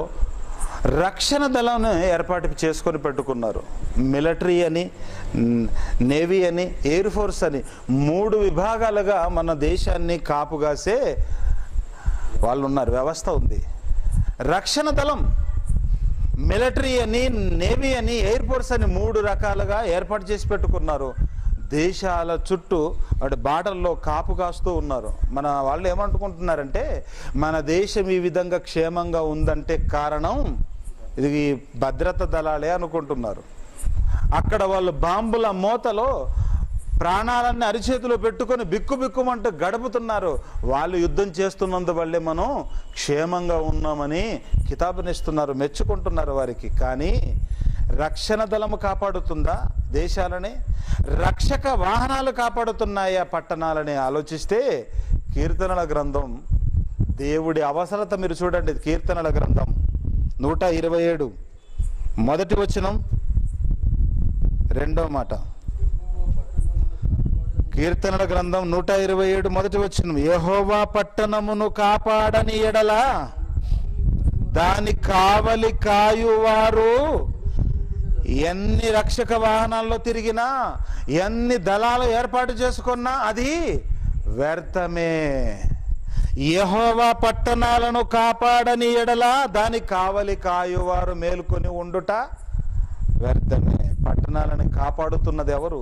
రక్షణ దళాన్ని ఏర్పాటు చేసుకొని పెట్టుకున్నారు. మిలిటరీ అని, నేవీ అని, ఎయిర్ ఫోర్స్ అని 3 విభాగాలుగా మన దేశాన్ని కాపుగాసే వాళ్ళు ఉన్నారు. వ్యవస్థ ఉంది. రక్షణ దళం, మిలిటరీ అని, నేవీ అని, ఎయిర్ ఫోర్స్ అని 3 రకాలుగా ఏర్పాటు చేసి పెట్టుకున్నారు. దేశాల చుట్టూ వాటి బార్డర్లో కాపు కాస్తూ ఉన్నారు. మన వాళ్ళు ఏమనుకుంటున్నారంటే మన దేశం ఈ విధంగా క్షేమంగా ఉందంటే కారణం ఇది భద్రతా దళాలే అనుకుంటున్నారు. అక్కడ వాళ్ళు బాంబుల మోతలో ప్రాణాలన్నీ అరిచేతిలో పెట్టుకొని బిక్కుబిక్కుమంటూ గడుపుతున్నారు. వాళ్ళు యుద్ధం చేస్తున్నందువల్లే మనం క్షేమంగా ఉన్నామని కితాబునిస్తున్నారు, మెచ్చుకుంటున్నారు వారికి. కానీ రక్షణ దళము కాపాడుతుందా దేశాలని? రక్షక వాహనాలు కాపాడుతున్నాయా పట్టణాలని ఆలోచిస్తే కీర్తనల గ్రంథం దేవుడి అవసరత మీరు చూడండి. కీర్తనల గ్రంథం 127 మొదటి వచనం, రెండవ మాట. కీర్తనల గ్రంథం 127 మొదటి వచనం, యెహోవా పట్టణమును కాపాడని ఎడల దాని కావలి కాయువారు ఎన్ని రక్షక వాహనాల్లో తిరిగినా, ఎన్ని దళాలు ఏర్పాటు చేసుకున్నా అది వ్యర్థమే. యెహోవా పట్టణాలను కాపాడని ఎడల దాని కావలి కాయువారు మేలుకొని ఉండుట వ్యర్థమే. పట్టణాలను కాపాడుతున్నది ఎవరు?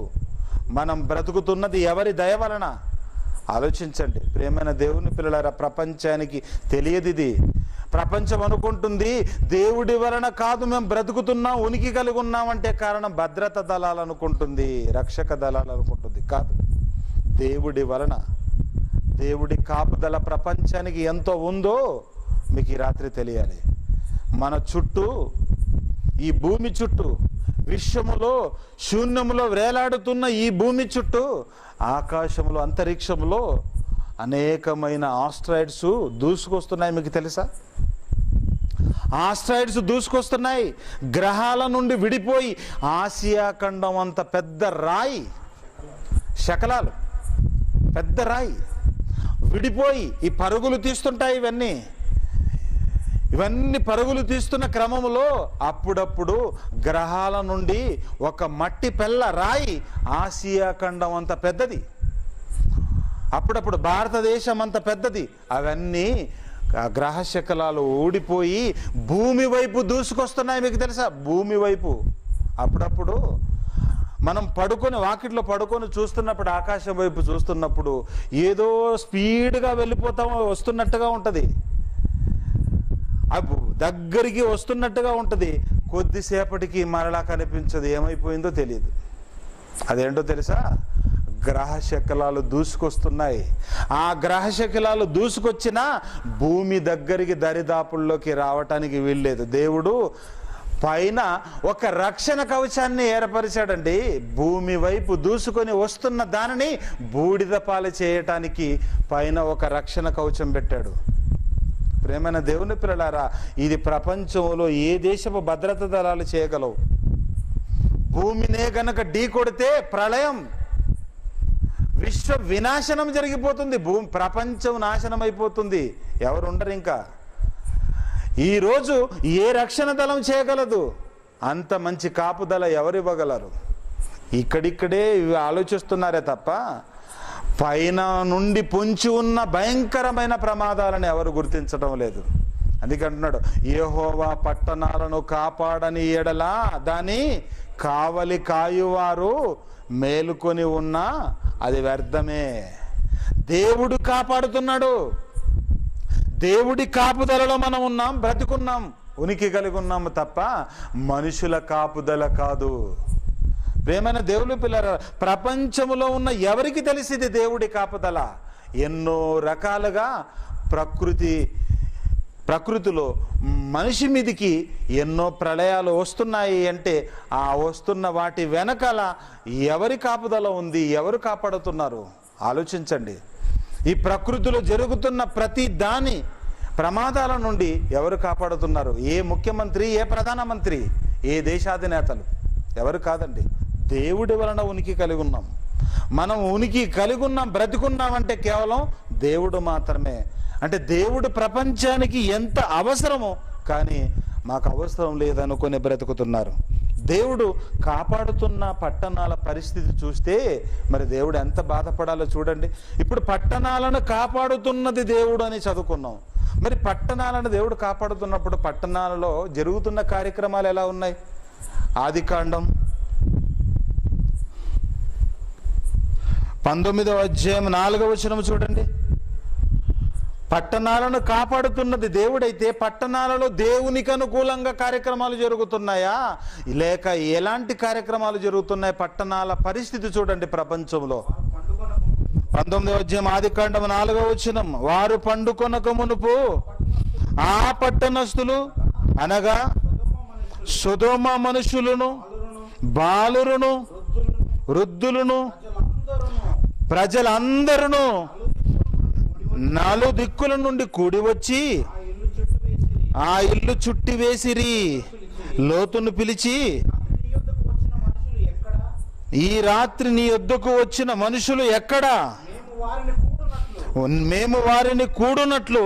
మనం బ్రతుకుతున్నది ఎవరి దయ వలన? ఆలోచించండి ప్రియమైన దేవుని పిల్లలారా. ప్రపంచానికి తెలియదు ఇది. ప్రపంచం అనుకుంటుంది దేవుడి వలన కాదు మేము బ్రతుకుతున్నాం, ఉనికి కలిగి ఉన్నామంటే కారణం భద్రతా దళాలు అనుకుంటుంది, రక్షక దళాలు అనుకుంటుంది. కాదు, దేవుడి వలన. దేవుడి కాపుదల ప్రపంచానికి ఎంతో ఉందో మీకు ఈ రాత్రి తెలియాలి. మన చుట్టూ, ఈ భూమి చుట్టూ, విశ్వములో శూన్యములో వేలాడుతున్న ఈ భూమి చుట్టూ, ఆకాశంలో, అంతరిక్షంలో అనేకమైన ఆస్ట్రాయిడ్స్ దూసుకొస్తున్నాయి. మీకు తెలుసా? ఆస్ట్రాయిడ్స్ దూసుకొస్తున్నాయి. గ్రహాల నుండి విడిపోయి ఆసియా ఖండం అంత పెద్ద రాయి, శకలాలు, పెద్ద రాయి విడిపోయి ఈ పరుగులు తీస్తుంటాయి. ఇవన్నీ పరుగులు తీస్తున్న క్రమంలో అప్పుడప్పుడు గ్రహాల నుండి ఒక మట్టి పెళ్ళ రాయి ఆసియా ఖండం అంత పెద్దది, అప్పుడప్పుడు భారతదేశం అంత పెద్దది, అవన్నీ గ్రహ శకలాలు ఊడిపోయి భూమి వైపు దూసుకొస్తున్నాయి. మీకు తెలుసా? భూమి వైపు. అప్పుడప్పుడు మనం పడుకొని వాకిట్లో పడుకొని చూస్తున్నప్పుడు, ఆకాశం వైపు చూస్తున్నప్పుడు ఏదో స్పీడ్గా వస్తున్నట్టుగా ఉంటుంది. అవి దగ్గరికి వస్తున్నట్టుగా ఉంటుంది. కొద్దిసేపటికి మరలా కనిపించదు. ఏమైపోయిందో తెలియదు. అదేంటో తెలుసా? గ్రహ శకలాలు దూసుకొస్తున్నాయి. ఆ గ్రహ శకలాలు దూసుకొచ్చినా భూమి దగ్గరికి దరిదాపుల్లోకి రావటానికి వీల్లేదు. దేవుడు పైన ఒక రక్షణ కవచాన్ని ఏర్పరిచాడండి. భూమి వైపు దూసుకొని వస్తున్న దానిని బూడిద పాలు చేయటానికి పైన ఒక రక్షణ కవచం పెట్టాడు. ప్రేమైన దేవుని పిల్లలారా, ఇది ప్రపంచంలో ఏ దేశపు భద్రతా దళాలు చేయగలవు? భూమినే గనక ఢీ కొడితే ప్రళయం, విశ్వ వినాశనం జరిగిపోతుంది. ప్రపంచం నాశనం అయిపోతుంది. ఎవరుండరు ఇంకా. ఈరోజు ఏ రక్షణ దళం చేయగలదు? అంత మంచి కాపుదల ఎవరివ్వగలరు? ఇక్కడిక్కడే ఆలోచిస్తున్నారే తప్ప పైన నుండి పొంచి ఉన్న భయంకరమైన ప్రమాదాలను ఎవరు గుర్తించడం లేదు. అందుకే అంటున్నాడు, యెహోవా పట్టణాలను కాపాడని ఎడలా దాని కావలి కాయువారు మేలుకొని ఉన్నా అది వ్యర్థమే. దేవుడు కాపాడుతున్నాడు. దేవుడి కాపుదలలో మనం ఉన్నాం, బ్రతికున్నాం, ఉనికి కలిగి ఉన్నాము తప్ప మనుషుల కాపుదల కాదు. ప్రేమైన దేవుని పిల్లరా, ప్రపంచంలో ఉన్న ఎవరికి తెలిసింది దేవుడి కాపుదల? ఎన్నో రకాలుగా ప్రకృతిలో మనిషి మీదికి ఎన్నో ప్రళయాలు వస్తున్నాయి అంటే ఆ వస్తున్న వాటి వెనకాల ఎవరి కాపుదల ఉంది, ఎవరు కాపాడుతున్నారు? ఆలోచించండి. ఈ ప్రకృతిలో జరుగుతున్న ప్రతి దాని ప్రమాదాల నుండి ఎవరు కాపాడుతున్నారు? ఏ ముఖ్యమంత్రి, ఏ ప్రధానమంత్రి, ఏ దేశాధినేతలు? ఎవరు కాదండి. దేవుడి వలన ఉనికి కలిగి ఉన్నాం. మనం ఉనికి కలిగి ఉన్నాం, బ్రతికున్నామంటే కేవలం దేవుడు మాత్రమే. అంటే దేవుడు ప్రపంచానికి ఎంత అవసరమో కానీ మాకు అవసరం లేదనుకొని బ్రతుకుతున్నారు. దేవుడు కాపాడుతున్న పట్టణాల పరిస్థితి చూస్తే మరి దేవుడు ఎంత బాధపడాలో చూడండి. ఇప్పుడు పట్టణాలను కాపాడుతున్నది దేవుడు అని చదువుకున్నాం. మరి పట్టణాలను దేవుడు కాపాడుతున్నప్పుడు పట్టణాలలో జరుగుతున్న కార్యక్రమాలు ఎలా ఉన్నాయి? ఆదికాండం 19వ అధ్యాయం 4వ వచనం చూడండి. పట్టణాలను కాపాడుతున్నది దేవుడైతే పట్టణాలలో దేవునికి అనుకూలంగా కార్యక్రమాలు జరుగుతున్నాయా, లేక ఎలాంటి కార్యక్రమాలు జరుగుతున్నాయి? పట్టణాల పరిస్థితి చూడండి ప్రపంచంలో. 19వ అధ్యాయం ఆదికాండం 4వ వచనం, వారు పండుకొనక మునుపు ఆ పట్టణస్థులు అనగా సొదొమ మనుషులను, బాలురును, వృద్ధులను, ప్రజలందరూ నాలుగు దిక్కుల నుండి కూడి వచ్చి ఆ ఇల్లు చుట్టి వేసిరి. లోతును పిలిచి, ఈ రాత్రి నీ యొద్దకు వచ్చిన మనుషులు ఎక్కడా? మేము వారిని కూడునట్లు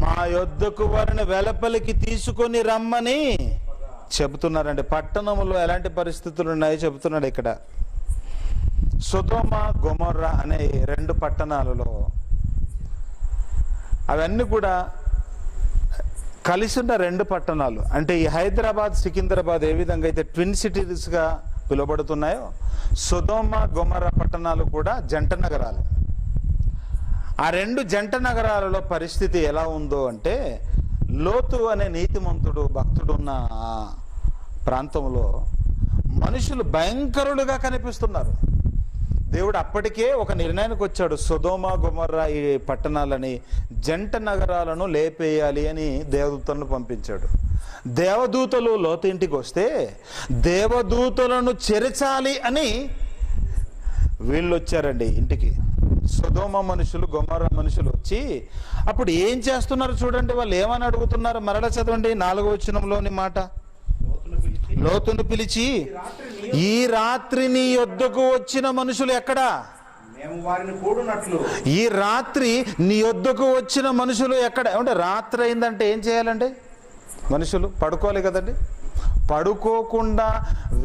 మా యొద్దకు వారిని వెలుపలికి తీసుకొని రమ్మని చెబుతున్నారండి. పట్టణంలో ఎలాంటి పరిస్థితులు ఉన్నాయో చెబుతున్నాడు ఇక్కడ. సొదొమ గొమొర్రా అనే 2 పట్టణాలలో అవన్నీ కూడా కలిసి ఉన్న 2 పట్టణాలు. అంటే ఈ హైదరాబాద్, సికింద్రాబాద్ ఏ విధంగా అయితే ట్విన్ సిటీస్గా పిలువబడుతున్నాయో సొదొమ గొమొర్రా పట్టణాలు కూడా జంట నగరాలు. ఆ 2 జంట నగరాలలో పరిస్థితి ఎలా ఉందో అంటే, లోతు అనే నీతిమంతుడు భక్తుడున్న ఆ ప్రాంతంలో మనుషులు భయంకరులుగా కనిపిస్తున్నారు. దేవుడు అప్పటికే ఒక నిర్ణయానికి వచ్చాడు, సొదొమ గొమొర్రా ఈ పట్టణాలని జంట నగరాలను లేపేయాలి అని దేవదూతలను పంపించాడు. దేవదూతలు లోతు ఇంటికి వస్తే దేవదూతలను చెరచాలి అని వీళ్ళు వచ్చారండి ఇంటికి. సొదొమ మనుషులు, గొమొర్రా మనుషులు వచ్చి అప్పుడు ఏం చేస్తున్నారు చూడండి. వాళ్ళు ఏమని అడుగుతున్నారు? మరలా చదవండి 4వ వచనంలోని మాట. లోతును పిలిచి, ఈ రాత్రి నీ యొద్దకు వచ్చిన మనుషులు ఎక్కడా? ఈ రాత్రి నీ యొద్దకు వచ్చిన మనుషులు ఎక్కడ? అంటే రాత్రి అయిందంటే ఏం చేయాలండి? మనుషులు పడుకోవాలి కదండి. పడుకోకుండా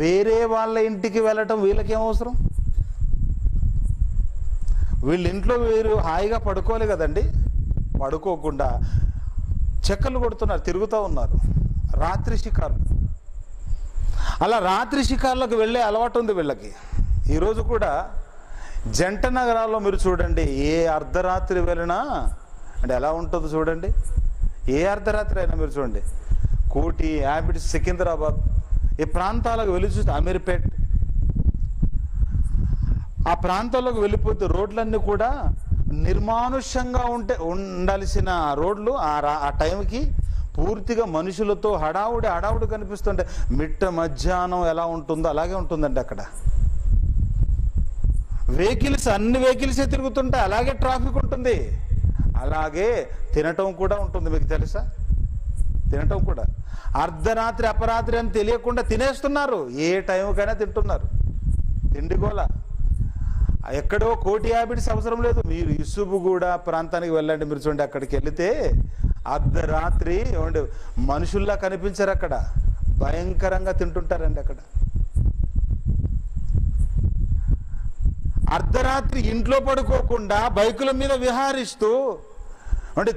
వేరే వాళ్ళ ఇంటికి వెళ్ళటం వీళ్ళకేం అవసరం? వీళ్ళ ఇంట్లో వీరు హాయిగా పడుకోవాలి కదండి. పడుకోకుండా చెక్కలు కొడుతున్నారు, తిరుగుతూ ఉన్నారు. రాత్రి షికారులు. అలా రాత్రి షికారులకు వెళ్ళే అలవాటు ఉంది వీళ్ళకి. ఈరోజు కూడా జంట నగరాల్లో మీరు చూడండి, ఏ అర్ధరాత్రి వెళ్ళినా అంటే ఎలా ఉంటుందో చూడండి. ఏ అర్ధరాత్రి అయినా మీరు చూడండి, కోటి, యాబిడ్స్, సికింద్రాబాద్ ఈ ప్రాంతాలకు వెళ్ళి చూస్తే, అమీర్పేట్ ఆ ప్రాంతాల్లోకి వెళ్ళిపోతే రోడ్లన్నీ కూడా నిర్మానుష్యంగా ఉండాల్సిన రోడ్లు ఆ టైంకి పూర్తిగా మనుషులతో హడావుడి కనిపిస్తుంటే మిట్ట మధ్యాహ్నం ఎలా ఉంటుందో అలాగే ఉంటుందండి అక్కడ. అన్ని వెహికల్సే తిరుగుతుంటాయి, అలాగే ట్రాఫిక్ ఉంటుంది, అలాగే తినటం కూడా ఉంటుంది. మీకు తెలుసా? తినటం కూడా అర్ధరాత్రి అపరాత్రి అని తెలియకుండా తినేస్తున్నారు. ఏ టైంకైనా తింటున్నారు. తిండిగోల. ఎక్కడో కోటి యాబిడ్స్ అవసరం లేదు. మీరు ఇసుబుగూడ ప్రాంతానికి వెళ్ళండి, మీరు చూడండి. అక్కడికి వెళితే అర్ధరాత్రి మనుషుల్లా కనిపించారు. అక్కడ భయంకరంగా తింటుంటారండి. అక్కడ అర్ధరాత్రి ఇంట్లో పడుకోకుండా బైకుల మీద విహారిస్తూ అంటే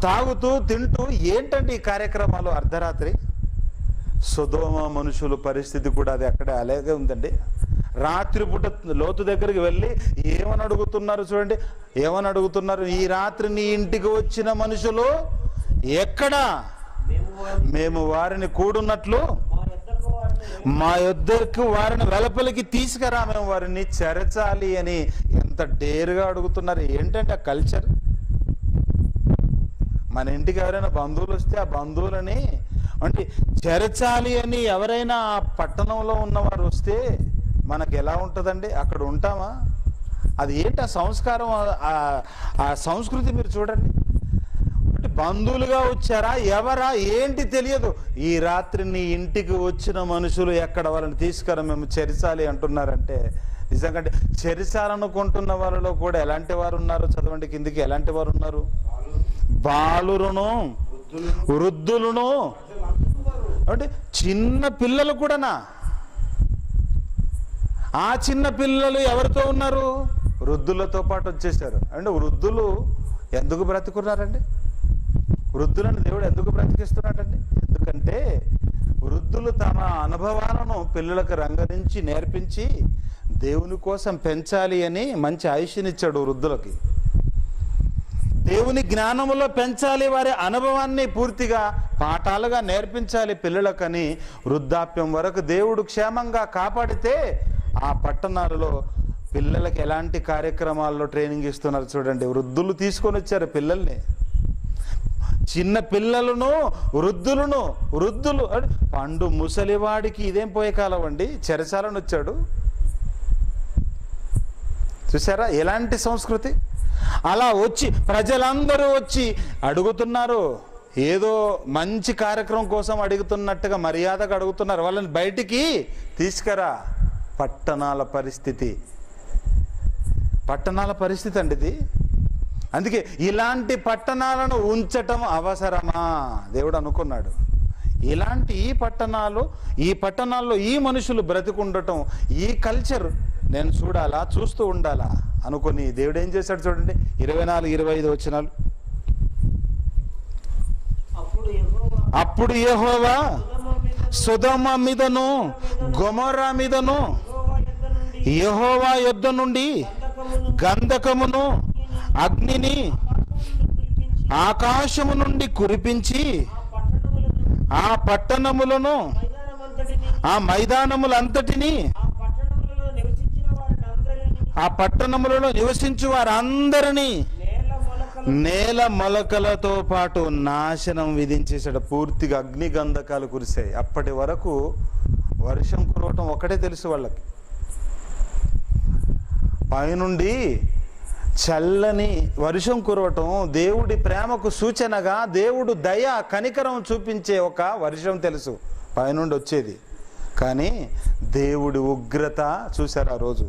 తాగుతూ తింటూ ఏంటంటే ఈ కార్యక్రమాలు అర్ధరాత్రి. సొదొమ మనుషుల పరిస్థితి కూడా అది అక్కడే అలాగే ఉందండి. రాత్రిపూట లోతు దగ్గరికి వెళ్ళి ఏమని అడుగుతున్నారు చూడండి, ఏమని అడుగుతున్నారు, ఈ రాత్రి నీ ఇంటికి వచ్చిన మనుషులు ఎక్కడా? మేము వారిని కూడున్నట్లు మా యొద్దకు వారిని వెలుపలికి తీసుకురా, మేము వారిని చెరచాలి అని ఎంత డేరుగా అడుగుతున్నారు. ఏంటంటే ఆ కల్చర్. మన ఇంటికి ఎవరైనా బంధువులు వస్తే ఆ బంధువులని అంటే చెరచాలి అని ఎవరైనా ఆ పట్టణంలో ఉన్నవారు వస్తే మనకు ఎలా ఉంటుందండి? అక్కడ ఉంటామా? అది ఏంటి ఆ సంస్కారం, ఆ సంస్కృతి మీరు చూడండి. అంటే బంధువులుగా వచ్చారా ఎవరా ఏంటి తెలియదు. ఈ రాత్రి నీ ఇంటికి వచ్చిన మనుషులు ఎక్కడ, వాళ్ళని తీసుకురా మేము చెరచాలి అంటున్నారంటే నిజంగా చెరచాలనుకుంటున్న వాళ్ళలో కూడా ఎలాంటి వారు ఉన్నారు? చదవండి కిందికి. ఎలాంటి వారు ఉన్నారు? బాలురును వృద్ధులను అంటే చిన్న పిల్లలు కూడానా? ఆ చిన్న పిల్లలు ఎవరితో ఉన్నారు? వృద్ధులతో పాటు వచ్చేసారు. అంటే వృద్ధులు ఎందుకు బ్రతుకున్నారండి? వృద్ధులను దేవుడు ఎందుకు బ్రతికిస్తున్నాడండి? ఎందుకంటే వృద్ధులు తమ అనుభవాలను పిల్లలకు రంగరించి నేర్పించి దేవుని కోసం పెంచాలి అని మంచి ఆయుష్నిచ్చాడు వృద్ధులకి. దేవుని జ్ఞానములో పెంచాలి, వారి అనుభవాన్ని పూర్తిగా పాఠాలుగా నేర్పించాలి పిల్లలకని వృద్ధాప్యం వరకు దేవుడు క్షేమంగా కాపాడితే ఆ పట్టణాలలో పిల్లలకి ఎలాంటి కార్యక్రమాల్లో ట్రైనింగ్ ఇస్తున్నారు చూడండి. వృద్ధులు తీసుకొని వచ్చారు పిల్లల్ని, చిన్న పిల్లలను వృద్ధులు పండు ముసలివాడికి ఇదేం పోయే కాలం అండి, చెరచాలని వచ్చాడు. చూసారా ఎలాంటి సంస్కృతి? అలా వచ్చి ప్రజలందరూ వచ్చి అడుగుతున్నారు, ఏదో మంచి కార్యక్రమం కోసం అడుగుతున్నట్టుగా మర్యాదగా అడుగుతున్నారు. వాళ్ళని బయటికి తీసుకురా. పట్టణాల పరిస్థితి అండి ఇది. అందుకే ఇలాంటి పట్టణాలను ఉంచటం అవసరమా దేవుడు అనుకున్నాడు. ఇలాంటి ఈ పట్టణాల్లో ఈ మనుషులు బ్రతికుండటం, ఈ కల్చర్ నేను చూడాలా, చూస్తూ ఉండాలా అనుకుని దేవుడు ఏం చేశాడు చూడండి. 24-25 వచనాలు. అప్పుడు యెహోవా సొదొమ మీదను గొమొర్రా మీదను యెహోవా యొద్ద నుండి గంధకమును అగ్నిని ఆకాశము నుండి కురిపించి ఆ పట్టణములను ఆ మైదానములంతటిని ఆ పట్టణములలో నివసించు వారందరినీ నేల మొలకలతో పాటు నాశనం విధించేసాడు. పూర్తిగా అగ్ని గంధకాలు కురిశాయి. అప్పటి వరకు వర్షం కురవటం ఒకటే తెలుసు వాళ్ళకి. పైనుండి చల్లని వర్షం కురవటం దేవుడి ప్రేమకు సూచనగా, దేవుడు దయ కనికరం చూపించే ఒక వర్షం తెలుసు పైనుండి వచ్చేది. కానీ దేవుడి ఉగ్రత చూశారు. ఆ రోజు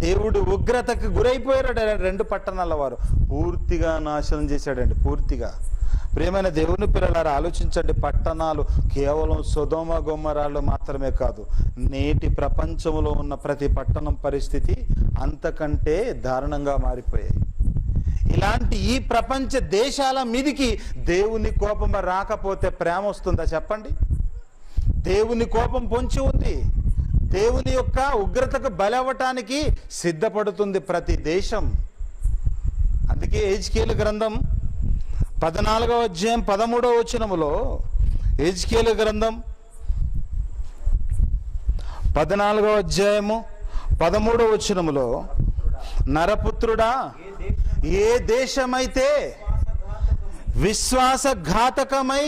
దేవుడు ఉగ్రతకు గురైపోయారు. 2 పట్టణాల వారు పూర్తిగా నాశనం చేశాడండి. పూర్తిగా. ప్రియమైన దేవుని పిల్లలారా ఆలోచించండి. పట్టణాలు కేవలం సొదొమ గొమొర్రాలు మాత్రమే కాదు, నేటి ప్రపంచంలో ఉన్న ప్రతి పట్టణం పరిస్థితి అంతకంటే దారుణంగా మారిపోయాయి. ఇలాంటి ఈ ప్రపంచ దేశాల మీదికి దేవుని కోపం రాకపోతే ప్రేమ వస్తుందా చెప్పండి? దేవుని కోపం పొంచి ఉంది. దేవుని యొక్క ఉగ్రతకు బలవటానికి సిద్ధపడుతుంది ప్రతి దేశం. అందుకే హెజ్కేలు గ్రంథం 14వ అధ్యాయం 13వ వచనములో, హెజ్కేలు గ్రంథం 14వ అధ్యాయము 13వ వచనములో, నరపుత్రుడా, ఏ దేశమైతే విశ్వాసఘాతకమై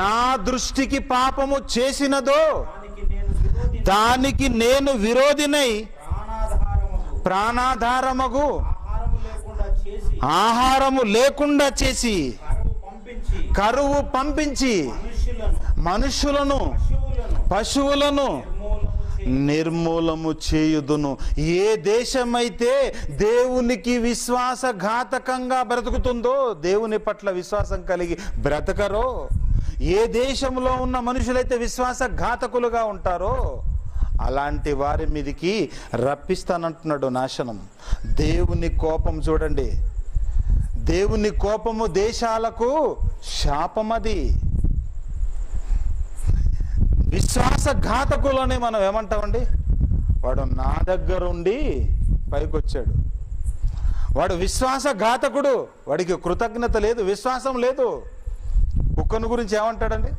నా దృష్టికి పాపము చేసినదో దానికి నేను విరోధినై ప్రాణాధారమగు ఆహారము లేకుండా చేసి కరువు పంపించి మనుషులను పశువులను నిర్మూలము చేయుదును. ఏ దేశమైతే దేవునికి విశ్వాసఘాతకంగా బ్రతుకుతుందో, దేవుని పట్ల విశ్వాసం కలిగి బ్రతకరో, ఏ దేశంలో ఉన్న మనుషులైతే విశ్వాసఘాతకులుగా ఉంటారో అలాంటి వారి మీదికి రప్పిస్తానంటున్నాడు నాశనం. దేవుని కోపం చూడండి, దేవుని కోపము దేశాలకు శాపమది. విశ్వాసఘాతకులని మనం ఏమంటామండి? వాడు నా దగ్గరుండి పైకొచ్చాడు, వాడు విశ్వాసఘాతకుడు, వాడికి కృతజ్ఞత లేదు, విశ్వాసం లేదు. కుక్కను గురించి ఏమంటాడండి?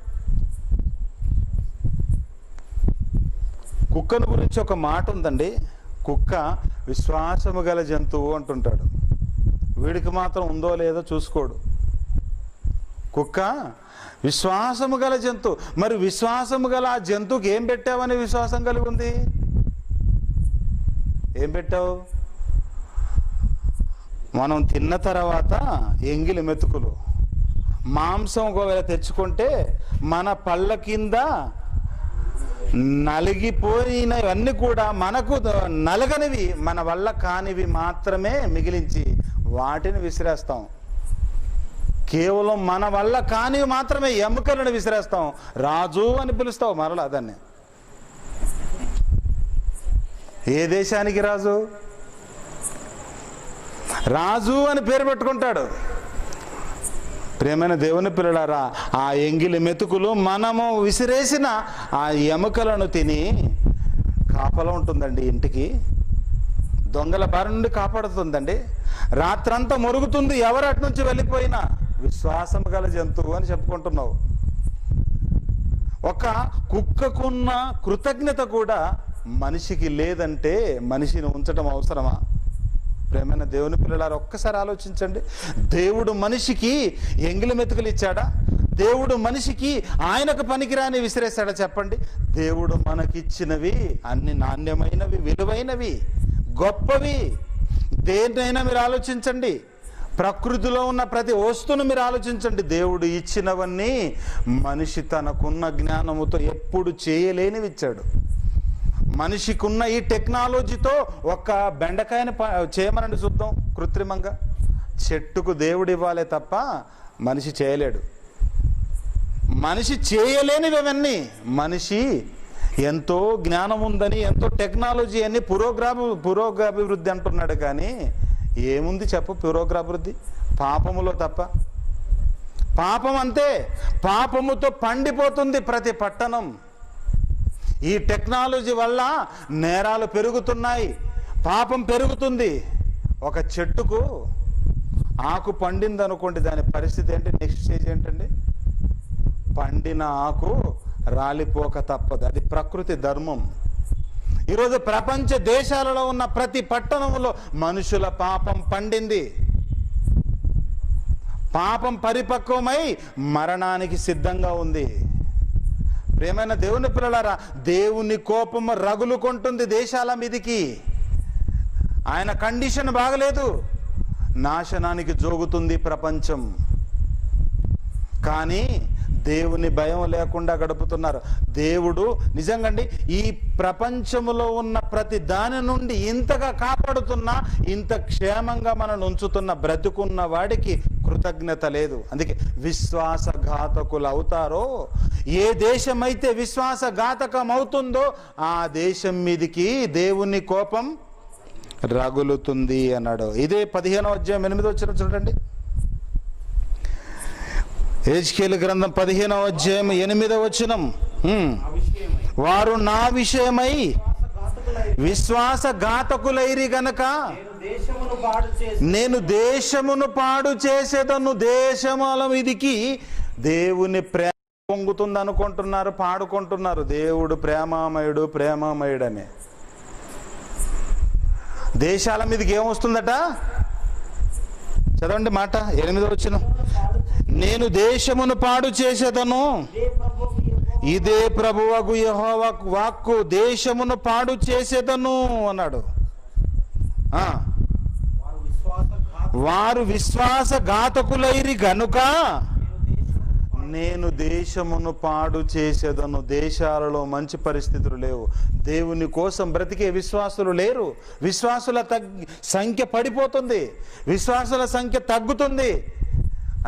కుక్కను గురించి ఒక మాట ఉందండి, కుక్క విశ్వాసము గల జంతువు అంటుంటాడు. వీడికి మాత్రం ఉందో లేదో చూసుకోడు. కుక్క విశ్వాసము గల జంతువు. మరి విశ్వాసము గల ఆ జంతువుకి ఏం పెట్టావని విశ్వాసం కలిగి ఉంది? ఏం పెట్టావు? మనం తిన్న తర్వాత ఎంగిలి మెతుకులు, మాంసం ఒకవేళ తెచ్చుకుంటే మన పళ్ళ కింద నలిగిపోయినవన్నీ కూడా మనకు నలగనివి, మన వల్ల కానివి మాత్రమే మిగిలించి వాటిని విసిరేస్తాం. కేవలం మన వల్ల కానివి మాత్రమే ఎముకలను విసిరేస్తాం. రాజు అని పిలుస్తావు మరలా దాన్ని. ఏ దేశానికి రాజు? రాజు అని పేరు పెట్టుకుంటాడు. ప్రియమైన దేవుని పిల్లలారా, ఆ ఎంగిలి మెతుకులు మనము విసిరేసిన ఆ ఎముకలను తిని కాపలా ఉంటుందండి ఇంటికి. దొంగల బారి నుండి కాపాడుతుందండి. రాత్రంతా మొరుగుతుంది ఎవరు అటు నుంచి వెళ్ళిపోయినా. విశ్వాసం గల జంతువు అని చెప్పుకుంటున్నావు. ఒక కుక్కకున్న కృతజ్ఞత కూడా మనిషికి లేదంటే మనిషిని ఉంచడం అవసరమా? ప్రేమైన దేవుని పిల్లలారా, ఒక్కసారి ఆలోచించండి. దేవుడు మనిషికి ఎంగిలి మెతుకులు ఇచ్చాడా? దేవుడు మనిషికి ఆయనకు పనికిరాని విసిరేశాడా? చెప్పండి. దేవుడు మనకిచ్చినవి అన్ని నాణ్యమైనవి, విలువైనవి, గొప్పవి. దేన్నైనా మీరు ఆలోచించండి. ప్రకృతిలో ఉన్న ప్రతి వస్తువును మీరు ఆలోచించండి. దేవుడు ఇచ్చినవన్నీ మనిషి తనకున్న జ్ఞానముతో ఎప్పుడు చేయలేనివి ఇచ్చాడు. మనిషికున్న ఈ టెక్నాలజీతో ఒక బెండకాయని చేయమనండి చూద్దాం కృత్రిమంగా. చెట్టుకు దేవుడు ఇవ్వాలే తప్ప మనిషి చేయలేడు. మనిషి చేయలేనివి అవన్నీ. మనిషి ఎంతో జ్ఞానం ఉందని, ఎంతో టెక్నాలజీ అని పురోగభివృద్ధి అంటున్నాడు. కానీ ఏముంది చెప్పు పురోగభివృద్ధి? పాపములో తప్ప. పాపం అంతే. పాపముతో పండిపోతుంది ప్రతి పట్టణం. ఈ టెక్నాలజీ వల్ల నేరాలు పెరుగుతున్నాయి, పాపం పెరుగుతుంది. ఒక చెట్టుకు ఆకు పండింది అనుకోండి, దాని పరిస్థితి ఏంటి? నెక్స్ట్ స్టేజ్ ఏంటండి? పండిన ఆకు రాలిపోక తప్పదు. అది ప్రకృతి ధర్మం. ఈరోజు ప్రపంచ దేశాలలో ఉన్న ప్రతి పట్టణంలో మనుషుల పాపం పండింది. పాపం పరిపక్వమై మరణానికి సిద్ధంగా ఉంది. ప్రియమైన దేవుని పిల్లలారా, దేవుని కోపము రగులుకుంటుంది దేశాల మీదికి. ఆయన కండిషన్ బాగలేదు, నాశనానికి జోగుతుంది ప్రపంచం. కానీ దేవుని భయం లేకుండా గడుపుతున్నారు. దేవుడు నిజంగా ఈ ప్రపంచంలో ఉన్న ప్రతి దాని నుండి ఇంతగా కాపాడుతున్నా, ఇంత క్షేమంగా మనల్ని ఉంచుతున్న బ్రతుకున్న వాడికి కృతజ్ఞత లేదు. అందుకే విశ్వాసఘాతకులు అవుతారో, ఏ దేశమైతే విశ్వాసఘాతకం అవుతుందో ఆ దేశం మీదికి దేవుని కోపం రగులుతుంది అన్నాడు. ఇదే 15వ అధ్యాయం 8వ వచనం చూడండి. హెజ్కేలు గ్రంథం 15వ అధ్యాయం 8వ వచనం. వారు నా విషయమై విశ్వాసఘాతకులైరి గనక నేను దేశమును పాడు చేసేదను. దేశముల మీదికి దేవుని ప్రేమ పొంగుతుంది అనుకుంటున్నారు, పాడుకుంటున్నారు. దేవుడు ప్రేమామయుడు ప్రేమామయుడని. దేశాల మీదకి ఏమొస్తుందట? చదవండి మాట 8వ వచనం. నేను దేశమును పాడు చేసేదను. ఇదే ప్రభువగు యెహోవా వాక్కు. దేశమును పాడు చేసేదను అన్నాడు. వారు విశ్వాసఘాతకులైరి గనుక నేను దేశమును పాడు చేసేదను. దేశాలలో మంచి పరిస్థితులు లేవు. దేవుని కోసం బ్రతికే విశ్వాసులు లేరు. విశ్వాసుల సంఖ్య పడిపోతుంది, విశ్వాసుల సంఖ్య తగ్గుతుంది.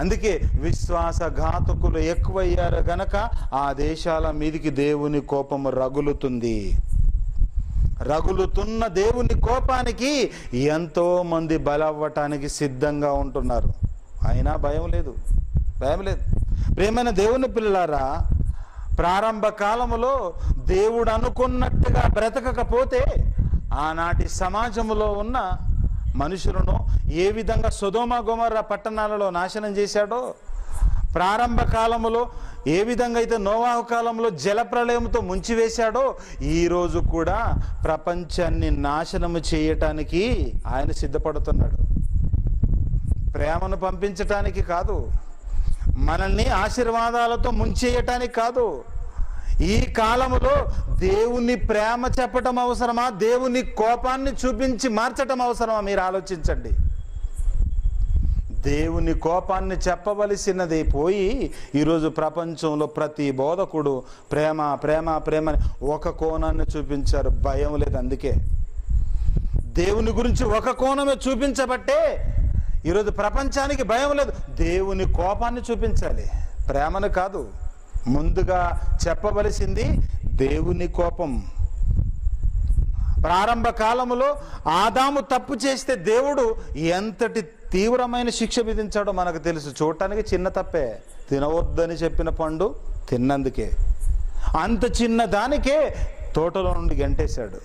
అందుకే విశ్వాసఘాతకులు ఎక్కువయ్యారు గనక ఆ దేశాల మీదికి దేవుని కోపము రగులుతుంది. రగులుతున్న దేవుని కోపానికి ఎంతో మంది బలవ్వటానికి సిద్ధంగా ఉంటున్నారు. అయినా భయం లేదు. ప్రియమైన దేవుని పిల్లలారా, ప్రారంభ కాలములో దేవుడు అనుకున్నట్టుగా బ్రతకకపోతే ఆనాటి సమాజంలో ఉన్న మనుషులను ఏ విధంగా సొదొమ గొమొర్రా పట్టణాలలో నాశనం చేశాడో, ప్రారంభ కాలములో ఏ విధంగా అయితే నోవాహు కాలంలో జలప్రళయంతో ముంచివేశాడో, ఈరోజు కూడా ప్రపంచాన్ని నాశనము చేయటానికి ఆయన సిద్ధపడుతున్నాడు. ప్రేమను పంపించటానికి కాదు, మనల్ని ఆశీర్వాదాలతో ముంచేయటానికి కాదు. ఈ కాలములో దేవుని ప్రేమ చెప్పటం అవసరమా, దేవుని కోపాన్ని చూపించి మార్చటం అవసరమా? మీరు ఆలోచించండి. దేవుని కోపాన్ని చెప్పవలసినది పోయి ఈరోజు ప్రపంచంలో ప్రతి బోధకుడు ప్రేమ ప్రేమ ప్రేమ అని ఒక కోణాన్ని చూపించారు. భయం లేదు. అందుకే దేవుని గురించి ఒక కోణమే చూపించబట్టే ఈరోజు ప్రపంచానికి భయం లేదు. దేవుని కోపాన్ని చూపించాలి, ప్రేమను కాదు. ముందుగా చెప్పవలసింది దేవుని కోపం. ప్రారంభ కాలములో ఆదాము తప్పు చేస్తే దేవుడు ఎంతటి తీవ్రమైన శిక్ష విధించాడో మనకు తెలుసు. చూడటానికి చిన్న తప్పే, తినవద్దని చెప్పిన పండు తిన్నందుకే. అంత చిన్న దానికే తోటలో నుండి గంటేశాడు.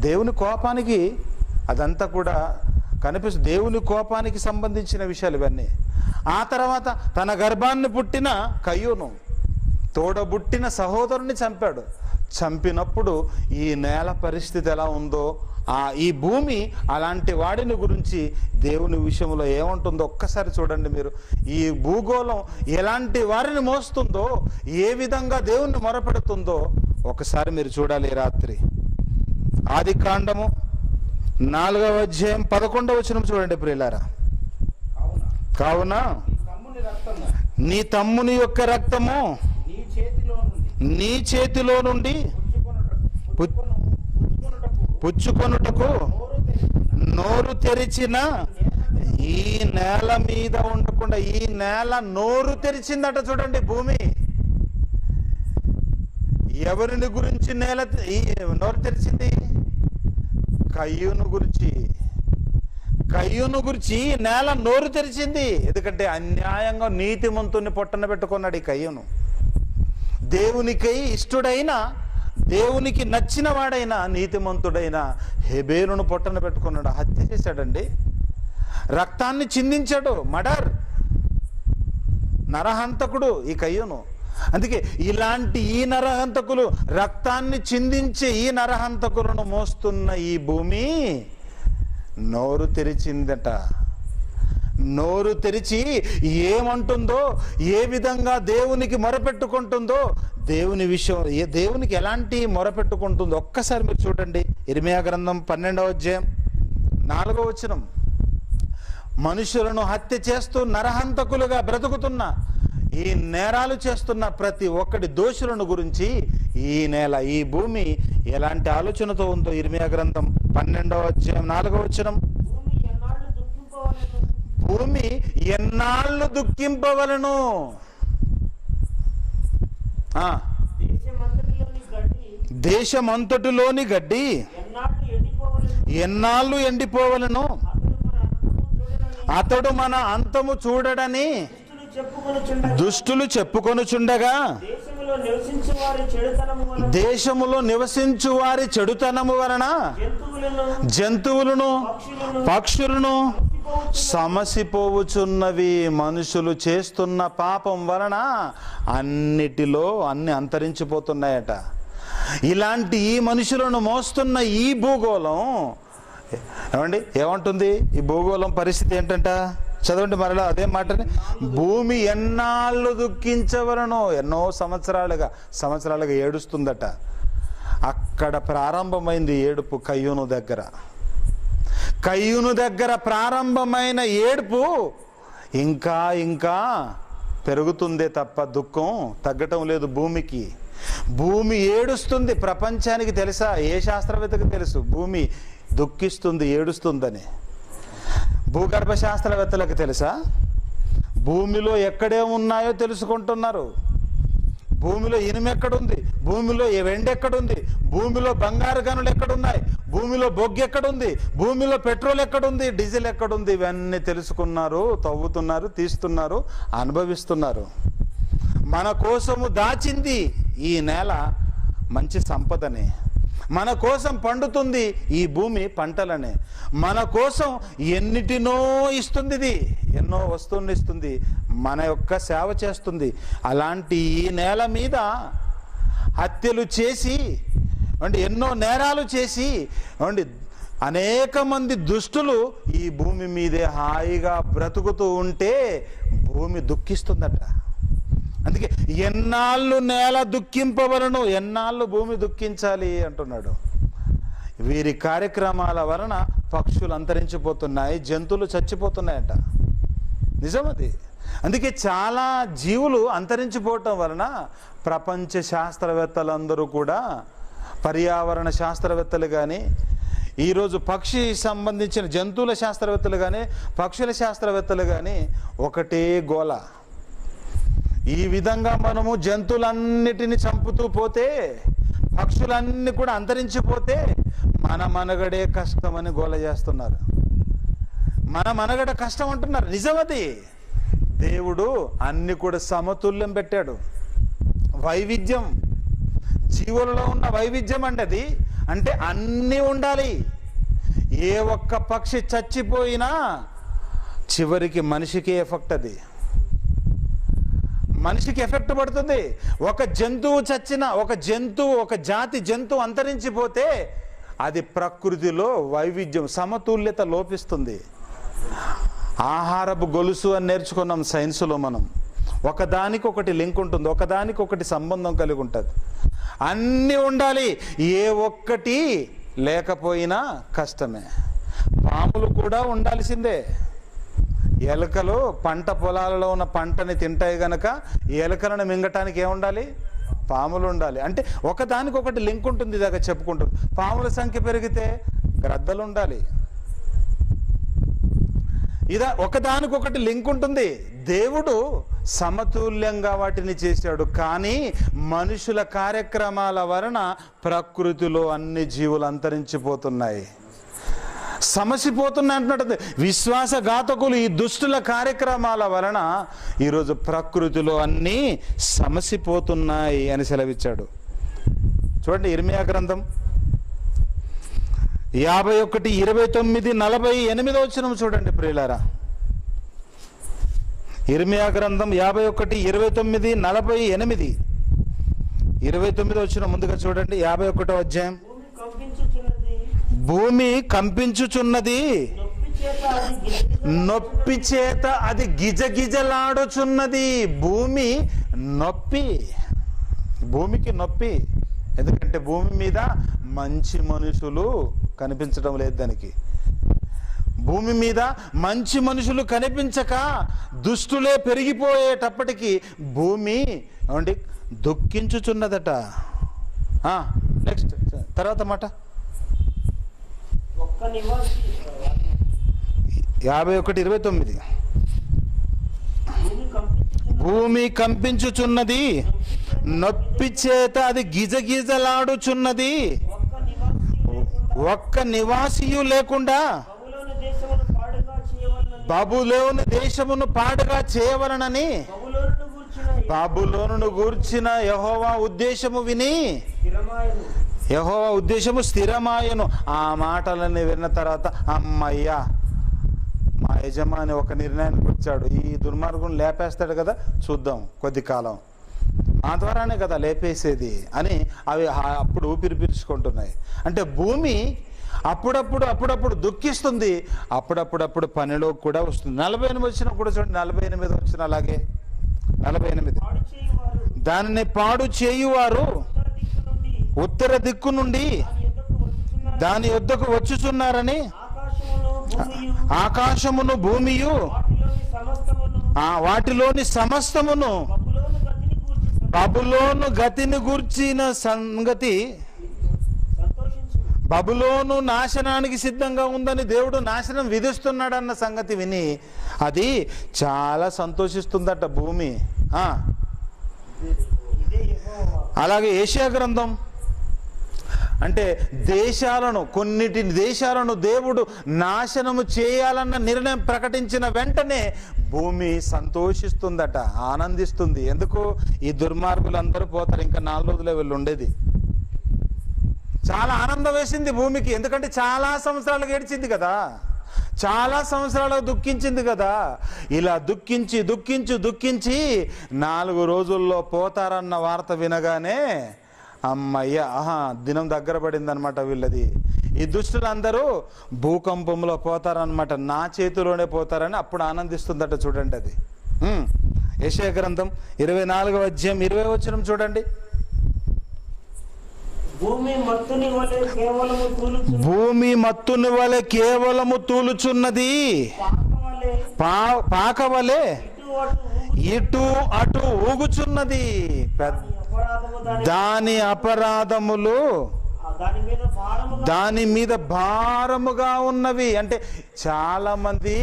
దేవుని కోపానికి అదంతా కూడా కనిపిస్తుంది. దేవుని కోపానికి సంబంధించిన విషయాలు ఇవన్నీ. ఆ తర్వాత తన గర్భాన్ని పుట్టిన కయ్యూను, తోడబుట్టిన సహోదరుని చంపాడు. చంపినప్పుడు ఈ నేల పరిస్థితి ఎలా ఉందో, ఈ భూమి అలాంటి వాడిని గురించి దేవుని విషయంలో ఏముంటుందో ఒక్కసారి చూడండి మీరు. ఈ భూగోళం ఎలాంటి వారిని మోస్తుందో, ఏ విధంగా దేవుణ్ణి మొరపెడుతుందో ఒకసారి మీరు చూడాలి. రాత్రి ఆదికాండము 4వ అధ్యాయం 11వ వచనం చూడండి ప్రియులారా. కావున నీ తమ్ముని యొక్క రక్తము నీ చేతిలో నుండి పుచ్చుకొనుటకు నోరు తెరిచిన ఈ నేల మీద ఉండకుండా, ఈ నేల నోరు తెరిచిందట. చూడండి, భూమి ఎవరిని గురించి నోరు తెరిచింది? కయ్యూను గురించి నేల నోరు తెరిచింది. ఎందుకంటే అన్యాయంగా నీతిమంతుని పొట్టన పెట్టుకున్నాడు ఈ కయ్యూను. దేవునికై ఇష్టుడైన, దేవునికి నచ్చిన వాడైన, నీతిమంతుడైన హెబేలును పొట్టన పెట్టుకున్నాడు. హత్య చేశాడండి, రక్తాన్ని చిందించాడు. మర్డర్, నరహంతకుడు ఈ కయ్యూను. అందుకే ఇలాంటి ఈ నరహంతకులు, రక్తాన్ని చిందించే ఈ నరహంతకులను మోస్తున్న ఈ భూమి నోరు తెరిచిందట. నోరు తెరిచి ఏమంటుందో, ఏ విధంగా దేవునికి మొరపెట్టుకుంటుందో, దేవుని విషయం, దేవునికి ఎలాంటి మొరపెట్టుకుంటుందో ఒక్కసారి మీరు చూడండి. ఇర్మియా గ్రంథం 12వ అధ్యాయం 4వ వచనం. మనుషులను హత్య చేస్తూ నరహంతకులుగా బ్రతుకుతున్న, ఈ నేరాలు చేస్తున్న ప్రతి ఒక్కటి దోషులను గురించి ఈ నేల, ఈ భూమి ఎలాంటి ఆలోచనతో ఉందో ఇర్మియా గ్రంథం 12వ అధ్యాయం 4వ వచనం. భూమి ఎన్నాళ్ళు దుఃఖింపవలను, దేశమంతటిలోని గడ్డి ఎన్నాళ్ళు ఎండిపోవలను, అతడు మన అంతము చూడడని దుష్టులు చెప్పుకొనుచుండగా, దేశములో నివసించు వారి చెడుతనము వలన జంతువులను పక్షులను సమసిపోవుచున్నవి. మనుషులు చేస్తున్న పాపం వలన అన్ని అంతరించిపోతున్నాయట. ఇలాంటి ఈ మనుషులను మోస్తున్న ఈ భూగోళం ఏమంటుంది? ఈ భూగోళం పరిస్థితి ఏంటంట? చదవండి మరలా అదే మాటని. భూమి ఎన్నాళ్ళు దుఃఖించవలనో, ఎన్నో సంవత్సరాలుగా ఏడుస్తుందట. అక్కడ ప్రారంభమైంది ఏడుపు కయ్యూను దగ్గర ప్రారంభమైన ఏడుపు ఇంకా ఇంకా పెరుగుతుందే తప్ప దుఃఖం తగ్గటం లేదు. భూమి ఏడుస్తుంది. ప్రపంచానికి తెలుసా? ఏ శాస్త్రవేత్తకు తెలుసు భూమి దుఃఖిస్తుంది, ఏడుస్తుందని? భూగర్భ శాస్త్రవేత్తలకు తెలుసా? భూమిలో ఎక్కడే ఉన్నాయో తెలుసుకుంటున్నారు. భూమిలో ఇనుము ఎక్కడుంది, భూమిలో వెండి ఎక్కడుంది, భూమిలో బంగారు గనులు ఎక్కడున్నాయి, భూమిలో బొగ్గు ఎక్కడుంది, భూమిలో పెట్రోల్ ఎక్కడుంది, డీజిల్ ఎక్కడుంది, ఇవన్నీ తెలుసుకున్నారు, తవ్వుతున్నారు, తీస్తున్నారు, అనుభవిస్తున్నారు. మన కోసము దాచింది ఈ నేల మంచి సంపదని, మన కోసం పండుతుంది ఈ భూమి పంటలని, మన కోసం ఎన్నిటినో ఇస్తుంది, ఇది ఎన్నో వస్తువులు ఇస్తుంది, మన యొక్క సేవ చేస్తుంది. అలాంటి ఈ నేల మీద హత్యలు చేసి అంటే ఎన్నో నేరాలు చేసి అంటే అనేక మంది దుష్టులు ఈ భూమి మీదే హాయిగా బ్రతుకుతూ ఉంటే భూమి దుఃఖిస్తుందట. అందుకే ఎన్నాళ్ళు నేల దుఃఖింపవలను, ఎన్నాళ్ళు భూమి దుఃఖించాలి అంటున్నాడు. వీరి కార్యక్రమాల వలన పక్షులు అంతరించిపోతున్నాయి, జంతువులు చచ్చిపోతున్నాయట. నిజమది. అందుకే చాలా జీవులు అంతరించిపోవటం వలన ప్రపంచ శాస్త్రవేత్తలందరూ కూడా, పర్యావరణ శాస్త్రవేత్తలు కానీ, ఈరోజు పక్షి సంబంధించిన జంతువుల శాస్త్రవేత్తలు కానీ, పక్షుల శాస్త్రవేత్తలు కానీ ఒకటే గోల. ఈ విధంగా మనము జంతువులన్నిటిని చంపుతూ పోతే, పక్షులన్నీ కూడా అంతరించిపోతే మన మనగడే కష్టమని గోల చేస్తున్నారు. మన మనగడ కష్టం అంటున్నారు. నిజమది. దేవుడు అన్ని కూడా సమతుల్యం పెట్టాడు. వైవిధ్యం, జీవులలో ఉన్న వైవిధ్యం అది. అంటే అన్నీ ఉండాలి. ఏ ఒక్క పక్షి చచ్చిపోయినా చివరికి మనిషికి ఎఫెక్ట్, అది మనిషికి ఎఫెక్ట్ పడుతుంది. ఒక జంతువు చచ్చినా, ఒక జాతి జంతువు అంతరించిపోతే అది ప్రకృతిలో వైవిధ్యం, సమతుల్యత లోపిస్తుంది. ఆహారపు గొలుసు అని నేర్చుకున్నాం సైన్సులో మనం. ఒకదానికొకటి లింక్ ఉంటుంది, ఒకదానికొకటి సంబంధం కలిగి ఉంటుంది. అన్నీ ఉండాలి, ఏ ఒక్కటి లేకపోయినా కష్టమే. పాములు కూడా ఉండాల్సిందే. ఎలుకలు పంట పొలాలలో ఉన్న పంటని తింటాయి గనక ఎలుకలను మింగటానికి ఏముండాలి? పాములు ఉండాలి. అంటే ఒకదానికొకటి లింక్ ఉంటుంది. ఇదాకా చెప్పుకుంటుంది. పాముల సంఖ్య పెరిగితే గ్రద్దలు ఉండాలి. ఇదా ఒకదానికొకటి లింక్ ఉంటుంది. దేవుడు సమతుల్యంగా వాటిని చేశాడు. కానీ మనుషుల కార్యక్రమాల వలన ప్రకృతిలో అన్ని జీవులు అంతరించిపోతున్నాయి, సమసిపోతున్నాయి అంటున్నట్టు. విశ్వాసఘాతకులు ఈ దుష్టుల కార్యక్రమాల వలన ఈరోజు ప్రకృతిలో అన్నీ సమసిపోతున్నాయి అని సెలవిచ్చాడు. చూడండి, ఇర్మియా గ్రంథం 51, 29, 48 వచనం చూడండి ప్రియులారా. ఇర్మియా గ్రంథం 51, 29, 48, 29 వచనం ముందుగా చూడండి. 51వ అధ్యాయం. భూమి కంపించుచున్నది, నొప్పి చేత అది గిజగిజలాడుచున్నది. భూమి నొప్పి, భూమికి నొప్పి. ఎందుకంటే భూమి మీద మంచి మనుషులు కనిపించడం లేదు. దానికి భూమి మీద మంచి మనుషులు కనిపించక దుష్టులే పెరిగిపోయేటప్పటికి భూమి ఏమండి దుఃఖించుచున్నదట. నెక్స్ట్ తర్వాత మాట 51:29. భూమి కంపించుచున్నది, నొప్పి చేత అది గిజగిజలాడుచున్నది, ఒక్క నివాసియు లేకుండా బబులోను దేశమును పాడుగా చేయవలనని బబులోనును గూర్చిన యెహోవా ఉద్దేశము విని యెహోవా ఉద్దేశము స్థిరమాయను. ఆ మాటలని విన్న తర్వాత అమ్మయ్యా, మా యజమాని ఒక నిర్ణయానికి వచ్చాడు, ఈ దుర్మార్గుని లేపేస్తాడు కదా, చూద్దాం కొద్ది కాలం, మా ద్వారానే కదా లేపేసేది అని అవి అప్పుడు ఊపిరి పీల్చుకుంటున్నాయి. అంటే భూమి అప్పుడప్పుడు దుఃఖిస్తుంది, అప్పుడప్పుడు పనిలో కూడా వస్తుంది. 48 వచ్చిన కూడా చూడండి, 48 వచ్చిన అలాగే 48. దానిని పాడు చేయువారు ఉత్తర దిక్కు నుండి దాని యొద్దకు వచ్చుచున్నారని ఆకాశమును భూమియు వాటిలోని సమస్తమును బబులోను గతిని గూర్చిన సంగతి, బబులోను నాశనానికి సిద్ధంగా ఉందని దేవుడు నాశనం విధిస్తున్నాడన్న సంగతి విని అది చాలా సంతోషిస్తుందట భూమి. అలాగే యెషయా గ్రంథం అంటే కొన్నిటి దేశాలను దేవుడు నాశనము చేయాలన్న నిర్ణయం ప్రకటించిన వెంటనే భూమి సంతోషిస్తుందట, ఆనందిస్తుంది. ఎందుకు? ఈ దుర్మార్గులందరూ పోతారు, ఇంకా 4 రోజులే వీళ్ళు ఉండేది. చాలా ఆనందం వేసింది భూమికి, ఎందుకంటే చాలా సంవత్సరాలు గడిచింది కదా, చాలా సంవత్సరాలు దుఃఖించింది కదా. ఇలా దుఃఖించి 4 రోజుల్లో పోతారన్న వార్త వినగానే అమ్మయ్య, దినం దగ్గర పడింది అనమాట వీళ్ళది. ఈ దుష్టులందరూ భూకంపంలో పోతారనమాట, నా చేతిలోనే పోతారని అప్పుడు ఆనందిస్తుందట. చూడండి అది యెషయా గ్రంథం 24వ అధ్యాయం 20వ వచనం చూడండి. భూమి మత్తుని వలె కేవలము తూలుచున్నది, పాక వలె ఇటు అటు ఊగుచున్నది, దాని అపరాధములు దాని మీద భారముగా ఉన్నవి. అంటే చాలా మంది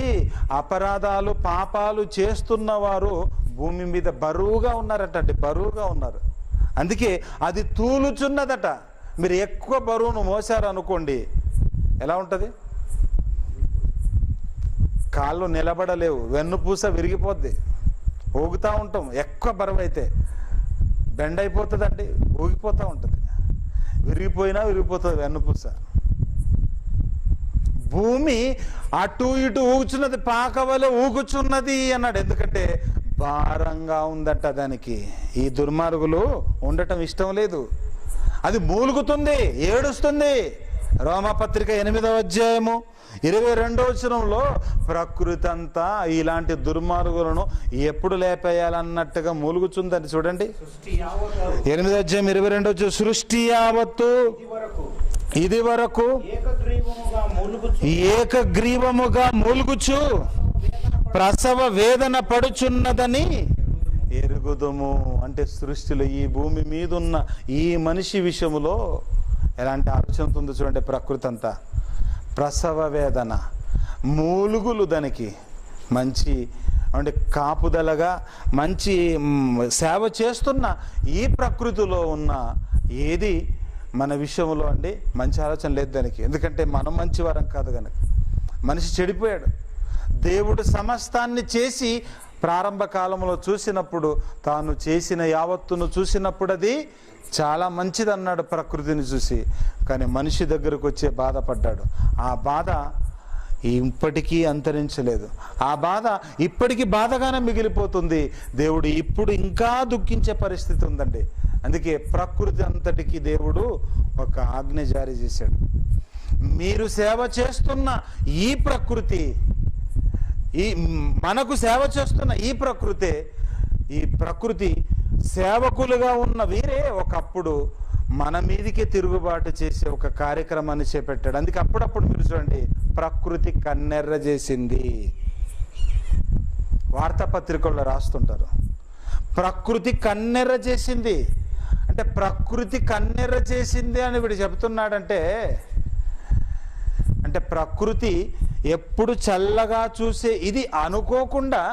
అపరాధాలు పాపాలు చేస్తున్న వారు భూమి మీద బరువుగా ఉన్నారట, బరువుగా ఉన్నారు. అందుకే అది తూలుచున్నదట. మీరు ఎక్కువ బరువును మోసారు అనుకోండి, ఎలా ఉంటుంది? కాళ్ళు నిలబడలేవు, వెన్నుపూస విరిగిపోద్ది, ఊగుతూ ఉంటాం. ఎక్కువ బరువు అయితే బెండ్ అయిపోతుందండి, ఊగిపోతూ ఉంటుంది, విరిగిపోతుంది వెన్నుపూస. భూమి అటు ఇటు ఊగుచున్నది, పాకవలె ఊగుచున్నది అన్నాడు. ఎందుకంటే భారంగా ఉందట దానికి. ఈ దుర్మార్గులు ఉండటం ఇష్టం లేదు, అది మూలుగుతుంది, ఏడుస్తుంది. రోమపత్రిక 8వ అధ్యాయము 22వ వచనంలో ప్రకృతి అంతా ఇలాంటి దుర్మార్గులను ఎప్పుడు లేపేయాలన్నట్టుగా మూలుగుచుందని చూడండి. 8వ అధ్యాయం 22వ వచనం, సృష్టి యావత్తు ఇది వరకు ఏకగ్రీవముగా మూలుగుచు ప్రసవ వేదన పడుచున్నదని ఎరుగుదుము. అంటే సృష్టిలో ఈ భూమి మీద ఉన్న ఈ మనిషి విషయములో ఎలాంటి ఆలోచన ఉందో చూడండి. ప్రకృతి అంతా ప్రసవ వేదన, మూలుగులు, దానికి మంచి అంటే కాపుదలగా మంచి సేవ చేస్తున్న ఈ ప్రకృతిలో ఉన్న ఏది మన విషయంలో అండి మంచి ఆలోచన లేదు దానికి. ఎందుకంటే మనం మంచివారం కాదు కనుక. మనిషి చెడిపోయాడు. దేవుడు సమస్తాన్ని చేసి ప్రారంభ కాలంలో చూసినప్పుడు, తాను చేసిన యావత్తును చూసినప్పుడు అది చాలా మంచిది అన్నాడు ప్రకృతిని చూసి. కానీ మనిషి దగ్గరకు వచ్చే బాధపడ్డాడు. ఆ బాధ ఇప్పటికీ అంతరించలేదు, ఆ బాధ ఇప్పటికీ బాధగానే మిగిలిపోతుంది. దేవుడు ఇప్పుడు ఇంకా దుఃఖించే పరిస్థితి ఉందండి. అందుకే ప్రకృతి అంతటికి దేవుడు ఒక ఆజ్ఞ జారీ చేశాడు. మీరు సేవ చేస్తున్న ఈ ప్రకృతి, మనకు సేవ చేస్తున్న ఈ ప్రకృతి సేవకులుగా ఉన్న వీరే ఒకప్పుడు మన మీదికే తిరుగుబాటు చేసే ఒక కార్యక్రమాన్ని చేపట్టాడు. అందుకే అప్పుడప్పుడు మీరు చూడండి, ప్రకృతి కన్నెర్ర చేసింది, వార్తాపత్రికల్లో రాస్తుంటారు. ప్రకృతి కన్నెర్ర చేసింది అంటే ప్రకృతి కన్నెర్ర చేసింది అని వీడు చెబుతున్నాడంటే, అంటే ప్రకృతి ఎప్పుడు చల్లగా చూసే ఇది అనుకోకుండా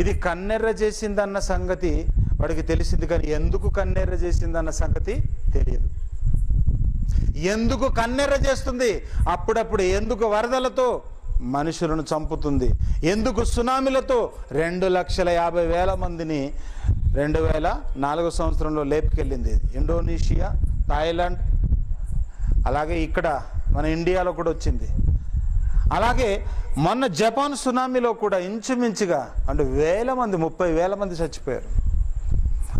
ఇది కన్నెర్ర చేసిందన్న సంగతి వాడికి తెలిసింది. కానీ ఎందుకు కన్నెర్ర చేసిందన్న సంగతి తెలియదు. ఎందుకు కన్నెర్ర చేస్తుంది? అప్పుడప్పుడు ఎందుకు వరదలతో మనుషులను చంపుతుంది? ఎందుకు సునామీలతో 2,50,000 మందిని 2004 సంవత్సరంలో లేపుకెళ్ళింది? ఇండోనేషియా, థాయిలాండ్, అలాగే ఇక్కడ మన ఇండియాలో కూడా వచ్చింది. అలాగే మొన్న జపాన్ సునామీలో కూడా ఇంచుమించుగా అంటే 1,000 మంది, 30,000 మంది చచ్చిపోయారు.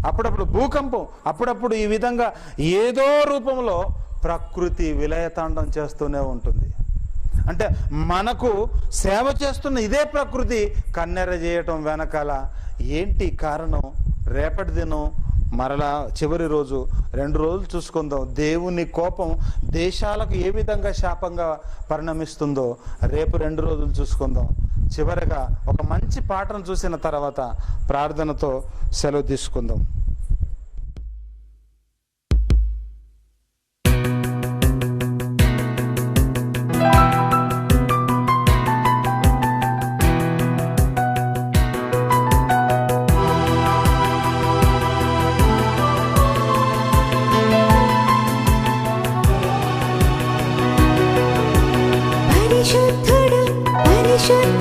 అప్పుడప్పుడు భూకంపం, అప్పుడప్పుడు ఈ విధంగా ఏదో రూపంలో ప్రకృతి విలయతాండం చేస్తూనే ఉంటుంది. అంటే మనకు సేవ చేస్తున్న ఇదే ప్రకృతి కన్నెర్ర చేయటం వెనకాల ఏంటి కారణం? రేపటి దినం మరలా చివరి రోజు 2 రోజులు చూసుకుందాం. దేవుని కోపం దేశాలకు ఏ విధంగా శాపంగా పరిణమిస్తుందో రేపు 2 రోజులు చూసుకుందాం. చివరిగా ఒక మంచి పాఠం చూసిన తర్వాత ప్రార్థనతో సెలవు తీసుకుందాం.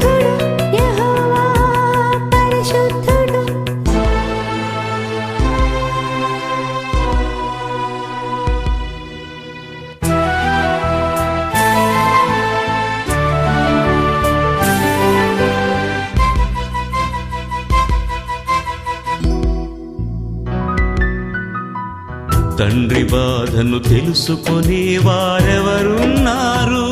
పరిశుద్ధుడు యెహోవా పరిశుద్ధుడు. తండ్రి బాధను తెలుసుకునే వారెవరున్నారు?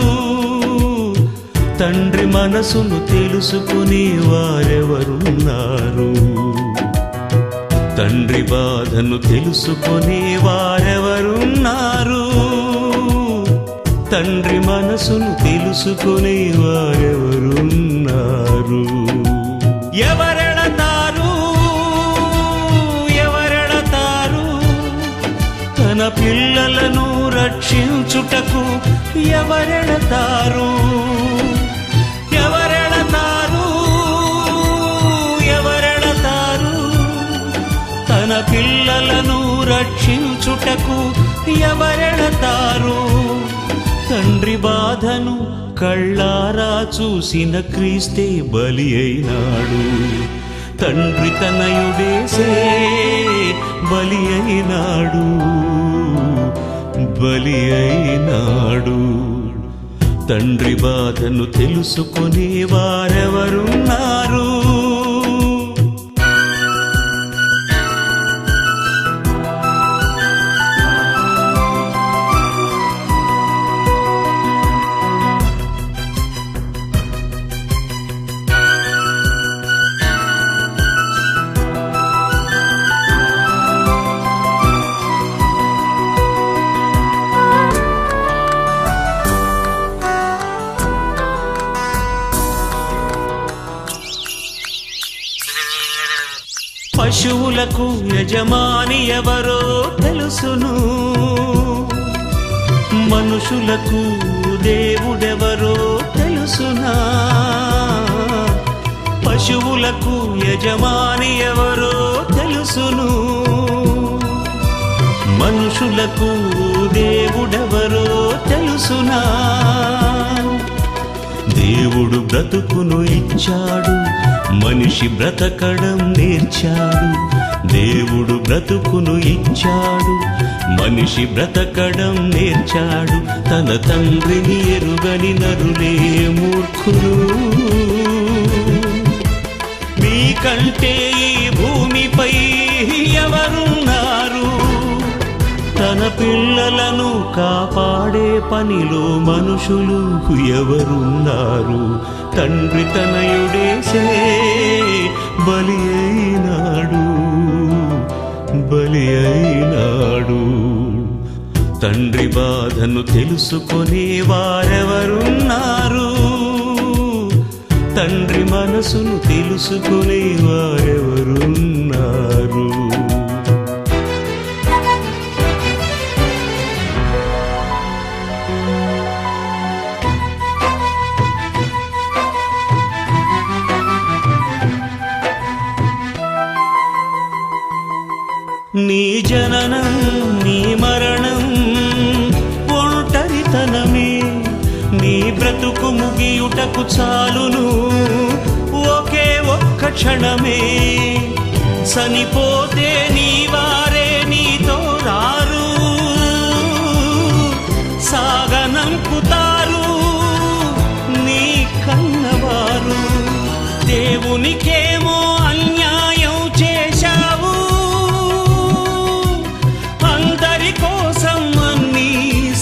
తండ్రి మనసును తెలుసుకునే వారెవరున్నారు? తండ్రి బాధను తెలుసుకునే వారెవరున్నారు? తండ్రి మనసును తెలుసుకునే వారెవరున్నారు? ఎవరెడతారు తన పిల్లలను రక్షించుటకు? ఎవరెడతారు తన పిల్లలను రక్షించుటకు? ఎవరెడతారు? తండ్రి బాధను కళ్ళారా చూసిన క్రీస్తే బలి అయినాడు. తండ్రి తనయుడేసే బలి అయినాడు, బలి అయినాడు. తండ్రి బాధను తెలుసుకునే వారెవరున్నారు? పశువులకు యజమాని ఎవరో తెలుసును, మనుషులకు దేవుడెవరో తెలుసునా? పశువులకు యజమాని ఎవరో తెలుసును, మనుషులకు దేవుడెవరో తెలుసునా? దేవుడు బ్రతుకును ఇచ్చాడు, మనిషి బ్రతకడం నేర్చాడు. దేవుడు బ్రతుకును ఇచ్చాడు, మనిషి బ్రతకడం నేర్చాడు. తన తండ్రిని ఎరుగని నరులే మూర్ఖులు. మీకంటే ఈ భూమిపై ఎవరున్నారు? తన పిల్లలను కాపాడే పనిలో మనుషులు ఎవరున్నారు? తండ్రి తనయుడేసే బలి అయినాడు, బలి అయినాడు. తండ్రి బాధను తెలుసుకునే వారెవరున్నారు? తండ్రి మనసును తెలుసుకునే వారెవరున్నారు? నీ జననం నీ మరణం ఒంటరితనమే, నీ బ్రతుకు ముగియుటకు చాలును ఒకే ఒక్క క్షణమే. చనిపోతే నీ వారే నీతో రారు, సాగనంపుతారు నీ కన్నవారు. దేవునికేమో అన్యాయం చేశావు, అందరి కోసం అన్నీ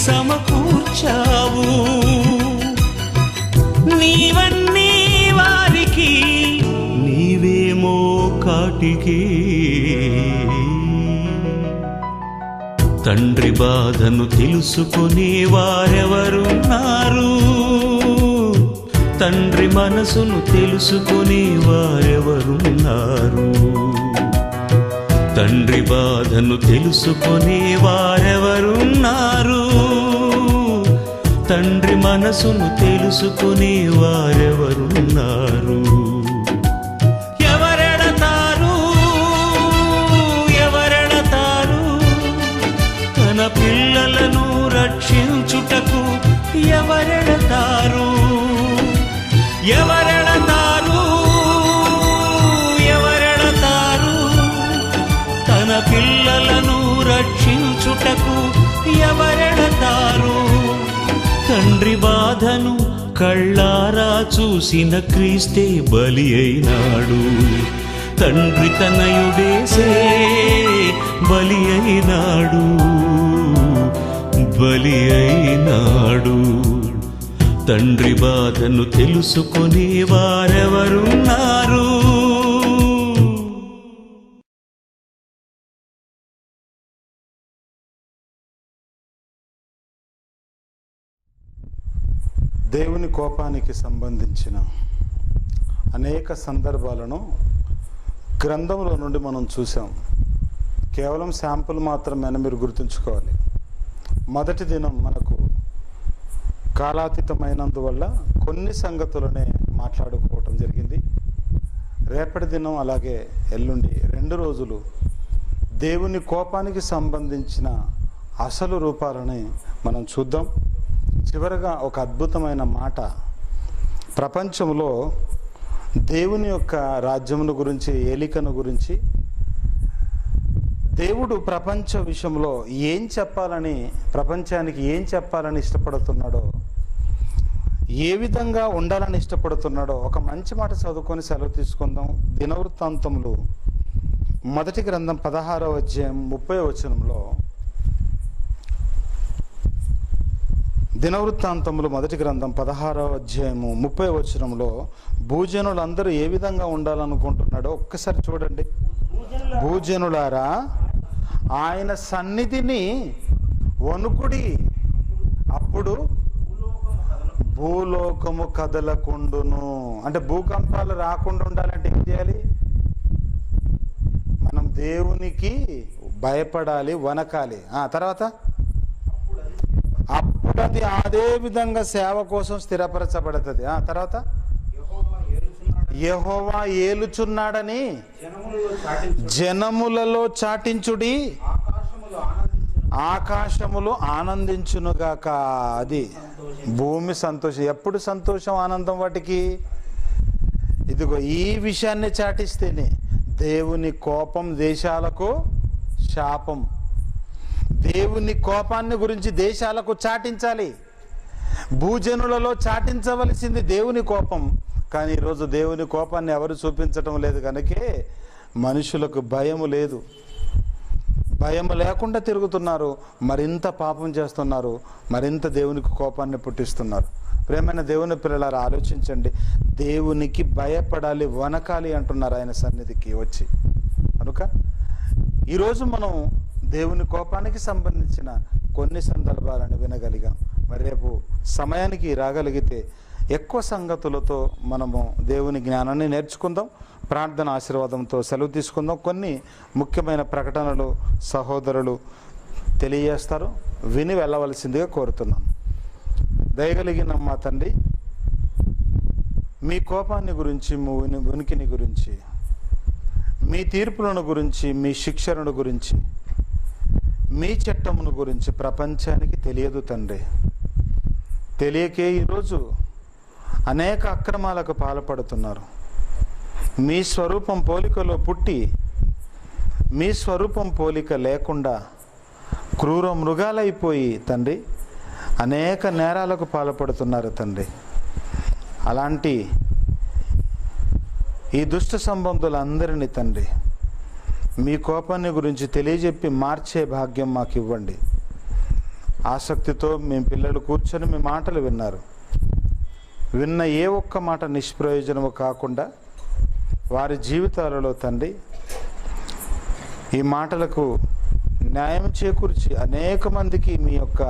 సమకూర్చావు. నీవన్నీ వారికి, నీవేమో కాటికి. తండ్రి బాధను తెలుసుకునే వారెవరున్నారు? తండ్రి మనసును తెలుసుకునే వారెవరున్నారు? తండ్రి బాధను తెలుసుకునే వారెవరున్నారు? తండ్రి మనసును తెలుసుకునే వారెవరున్నారు? ఎవరెడతారు తన పిల్లలను రక్షించుటకు? ఎవరెడతారు రక్షించుటకు ఎవరెడతారు? తండ్రి బాధను కళ్ళారా చూసిన క్రీస్తే బలి అయినాడు. తండ్రి తనయుడేసే బలి అయినాడు, బలి అయినాడు. తండ్రి బాధను తెలుసుకునే వారెవరున్నారు? దేవుని కోపానికి సంబంధించిన అనేక సందర్భాలను గ్రంథంలో నుండి మనం చూసాం. కేవలం శాంపుల్ మాత్రమే మీరు గుర్తుంచుకోవాలి. మొదటి దినం మనకు కాలాతీతమైనందువల్ల కొన్ని సంగతులనే మాట్లాడుకోవటం జరిగింది. రేపటి దినం అలాగే ఎల్లుండి 2 రోజులు దేవుని కోపానికి సంబంధించిన అసలు రూపాలని మనం చూద్దాం. చివరగా ఒక అద్భుతమైన మాట, ప్రపంచంలో దేవుని యొక్క రాజ్యమును గురించి, ఏలికను గురించి, దేవుడు ప్రపంచ విషయంలో ఏం చెప్పాలని, ప్రపంచానికి ఏం చెప్పాలని ఇష్టపడుతున్నాడో, ఏ విధంగా ఉండాలని ఇష్టపడుతున్నాడో ఒక మంచి మాట చదువుకొని సెలవు తీసుకుందాం. దినవృత్తాంతములు మొదటి గ్రంథం 16వ అధ్యాయం 30వ వచనంలో, దినవృత్తాంతములు మొదటి గ్రంథం 16వ అధ్యాయము 30వ వచనంలో భూజనులందరూ ఏ విధంగా ఉండాలనుకుంటున్నాడో ఒక్కసారి చూడండి. భూజనులారా ఆయన సన్నిధిని వణుకుడి, అప్పుడు భూలోకము కదలకుండును. అంటే భూకంపాలు రాకుండా ఉండాలంటే ఏం చేయాలి? మనం దేవునికి భయపడాలి, వణకాలి. తర్వాత అప్పుడు అది అదే విధంగా సేవ కోసం స్థిరపరచబడుతుంది. తర్వాత యెహోవా ఏలుచున్నాడని జనములలో చాటించుడి, ఆకాశములు ఆనందించునుగాక. అది భూమి సంతోషం. ఎప్పుడు సంతోషం, ఆనందం వాటికి? ఇదిగో ఈ విషయాన్ని చాటిస్తేనే. దేవుని కోపం దేశాలకు శాపం. దేవుని కోపాన్ని గురించి దేశాలకు చాటించాలి. భూజనులలో చాటించవలసింది దేవుని కోపం. కానీ ఈరోజు దేవుని కోపాన్ని ఎవరు చూపించటం లేదు కనుకే మనుషులకు భయము లేదు. భయం లేకుండా తిరుగుతున్నారు, మరింత పాపం చేస్తున్నారు, మరింత దేవునికి కోపాన్ని పుట్టిస్తున్నారు. ప్రేమైన దేవుని పిల్లలారా, ఆలోచించండి. దేవునికి భయపడాలి, వణకాలి అంటున్నారు ఆయన సన్నిధికి వచ్చి. కనుక ఈరోజు మనం దేవుని కోపానికి సంబంధించిన కొన్ని సందర్భాలను వినగలిగాం. మరి రేపు సమయానికి రాగలిగితే ఎక్కువ సంగతులతో మనము దేవుని జ్ఞానాన్ని నేర్చుకుందాం. ప్రార్థన ఆశీర్వాదంతో సెలవు తీసుకుందాం. కొన్ని ముఖ్యమైన ప్రకటనలు సహోదరులు తెలియజేస్తారు, విని వెళ్ళవలసిందిగా కోరుతున్నాం. దయగలిగిన మా తండ్రి, మీ కోపాన్ని గురించి, మీ ఉనికిని గురించి, మీ తీర్పులను గురించి, మీ శిక్షలను గురించి, మీ చట్టమును గురించి ప్రపంచానికి తెలియదు తండ్రి. తెలియకే ఈరోజు అనేక అక్రమాలకు పాల్పడుతున్నారు. మీ స్వరూపం పోలికలో పుట్టి మీ స్వరూపం పోలిక లేకుండా క్రూర మృగాలైపోయి తండ్రి అనేక నేరాలకు పాల్పడుతున్నారు తండ్రి. అలాంటి ఈ దుష్ట సంబంధులందరినీ తండ్రి మీ కోపాన్ని గురించి తెలియజెప్పి మార్చే భాగ్యం మాకు ఇవ్వండి. ఆసక్తితో మేము పిల్లలు కూర్చొని మీ మాటలు విన్నారు. విన్న ఏ ఒక్క మాట నిష్ప్రయోజనము కాకుండా వారి జీవితాలలో తండ్రి ఈ మాటలకు న్యాయం చేకూర్చి అనేక మందికి మీ యొక్క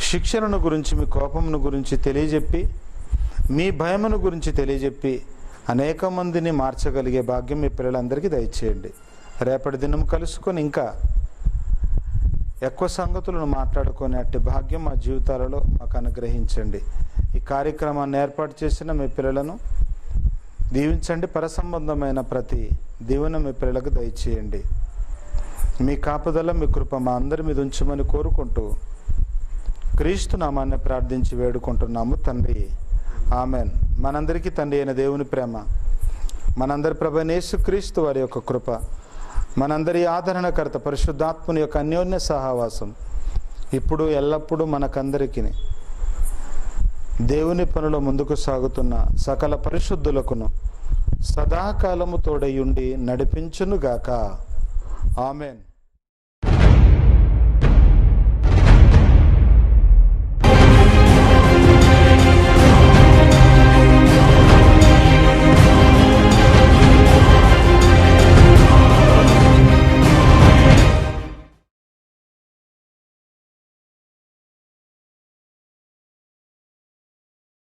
శిక్షణను గురించి, మీ కోపమును గురించి తెలియజెప్పి, మీ భయమును గురించి తెలియజెప్పి అనేక మందిని మార్చగలిగే భాగ్యం మీ పిల్లలందరికీ దయచేయండి. రేపటి దినం కలుసుకొని ఇంకా ఎక్కువ సంగతులను మాట్లాడుకునే అట్టి భాగ్యం మా జీవితాలలో మాకు అనుగ్రహించండి. ఈ కార్యక్రమాన్ని ఏర్పాటు చేసిన మీ పిల్లలను దీవించండి. పరసంబంధమైన ప్రతి దీవెన మీ పిల్లలకు దయచేయండి. మీ కాపుదల, మీ కృప మా అందరి మీద ఉంచమని కోరుకుంటూ క్రీస్తు నామాన్ని ప్రార్థించి వేడుకుంటున్నాము తండ్రి. ఆమెన్. మనందరికీ తండ్రి అయిన దేవుని ప్రేమ, మనందరి ప్రభువైన యేసుక్రీస్తు వారి యొక్క కృప, మనందరి ఆదరణకర్త పరిశుద్ధాత్మని యొక్క అన్యోన్య సహవాసం ఇప్పుడు ఎల్లప్పుడూ మనకందరికీ దేవుని పనుల ముందుకు సాగుతున్న సకల పరిశుద్ధులకును సదాకాలము తోడయుండి నడిపించునుగాక. ఆమెన్.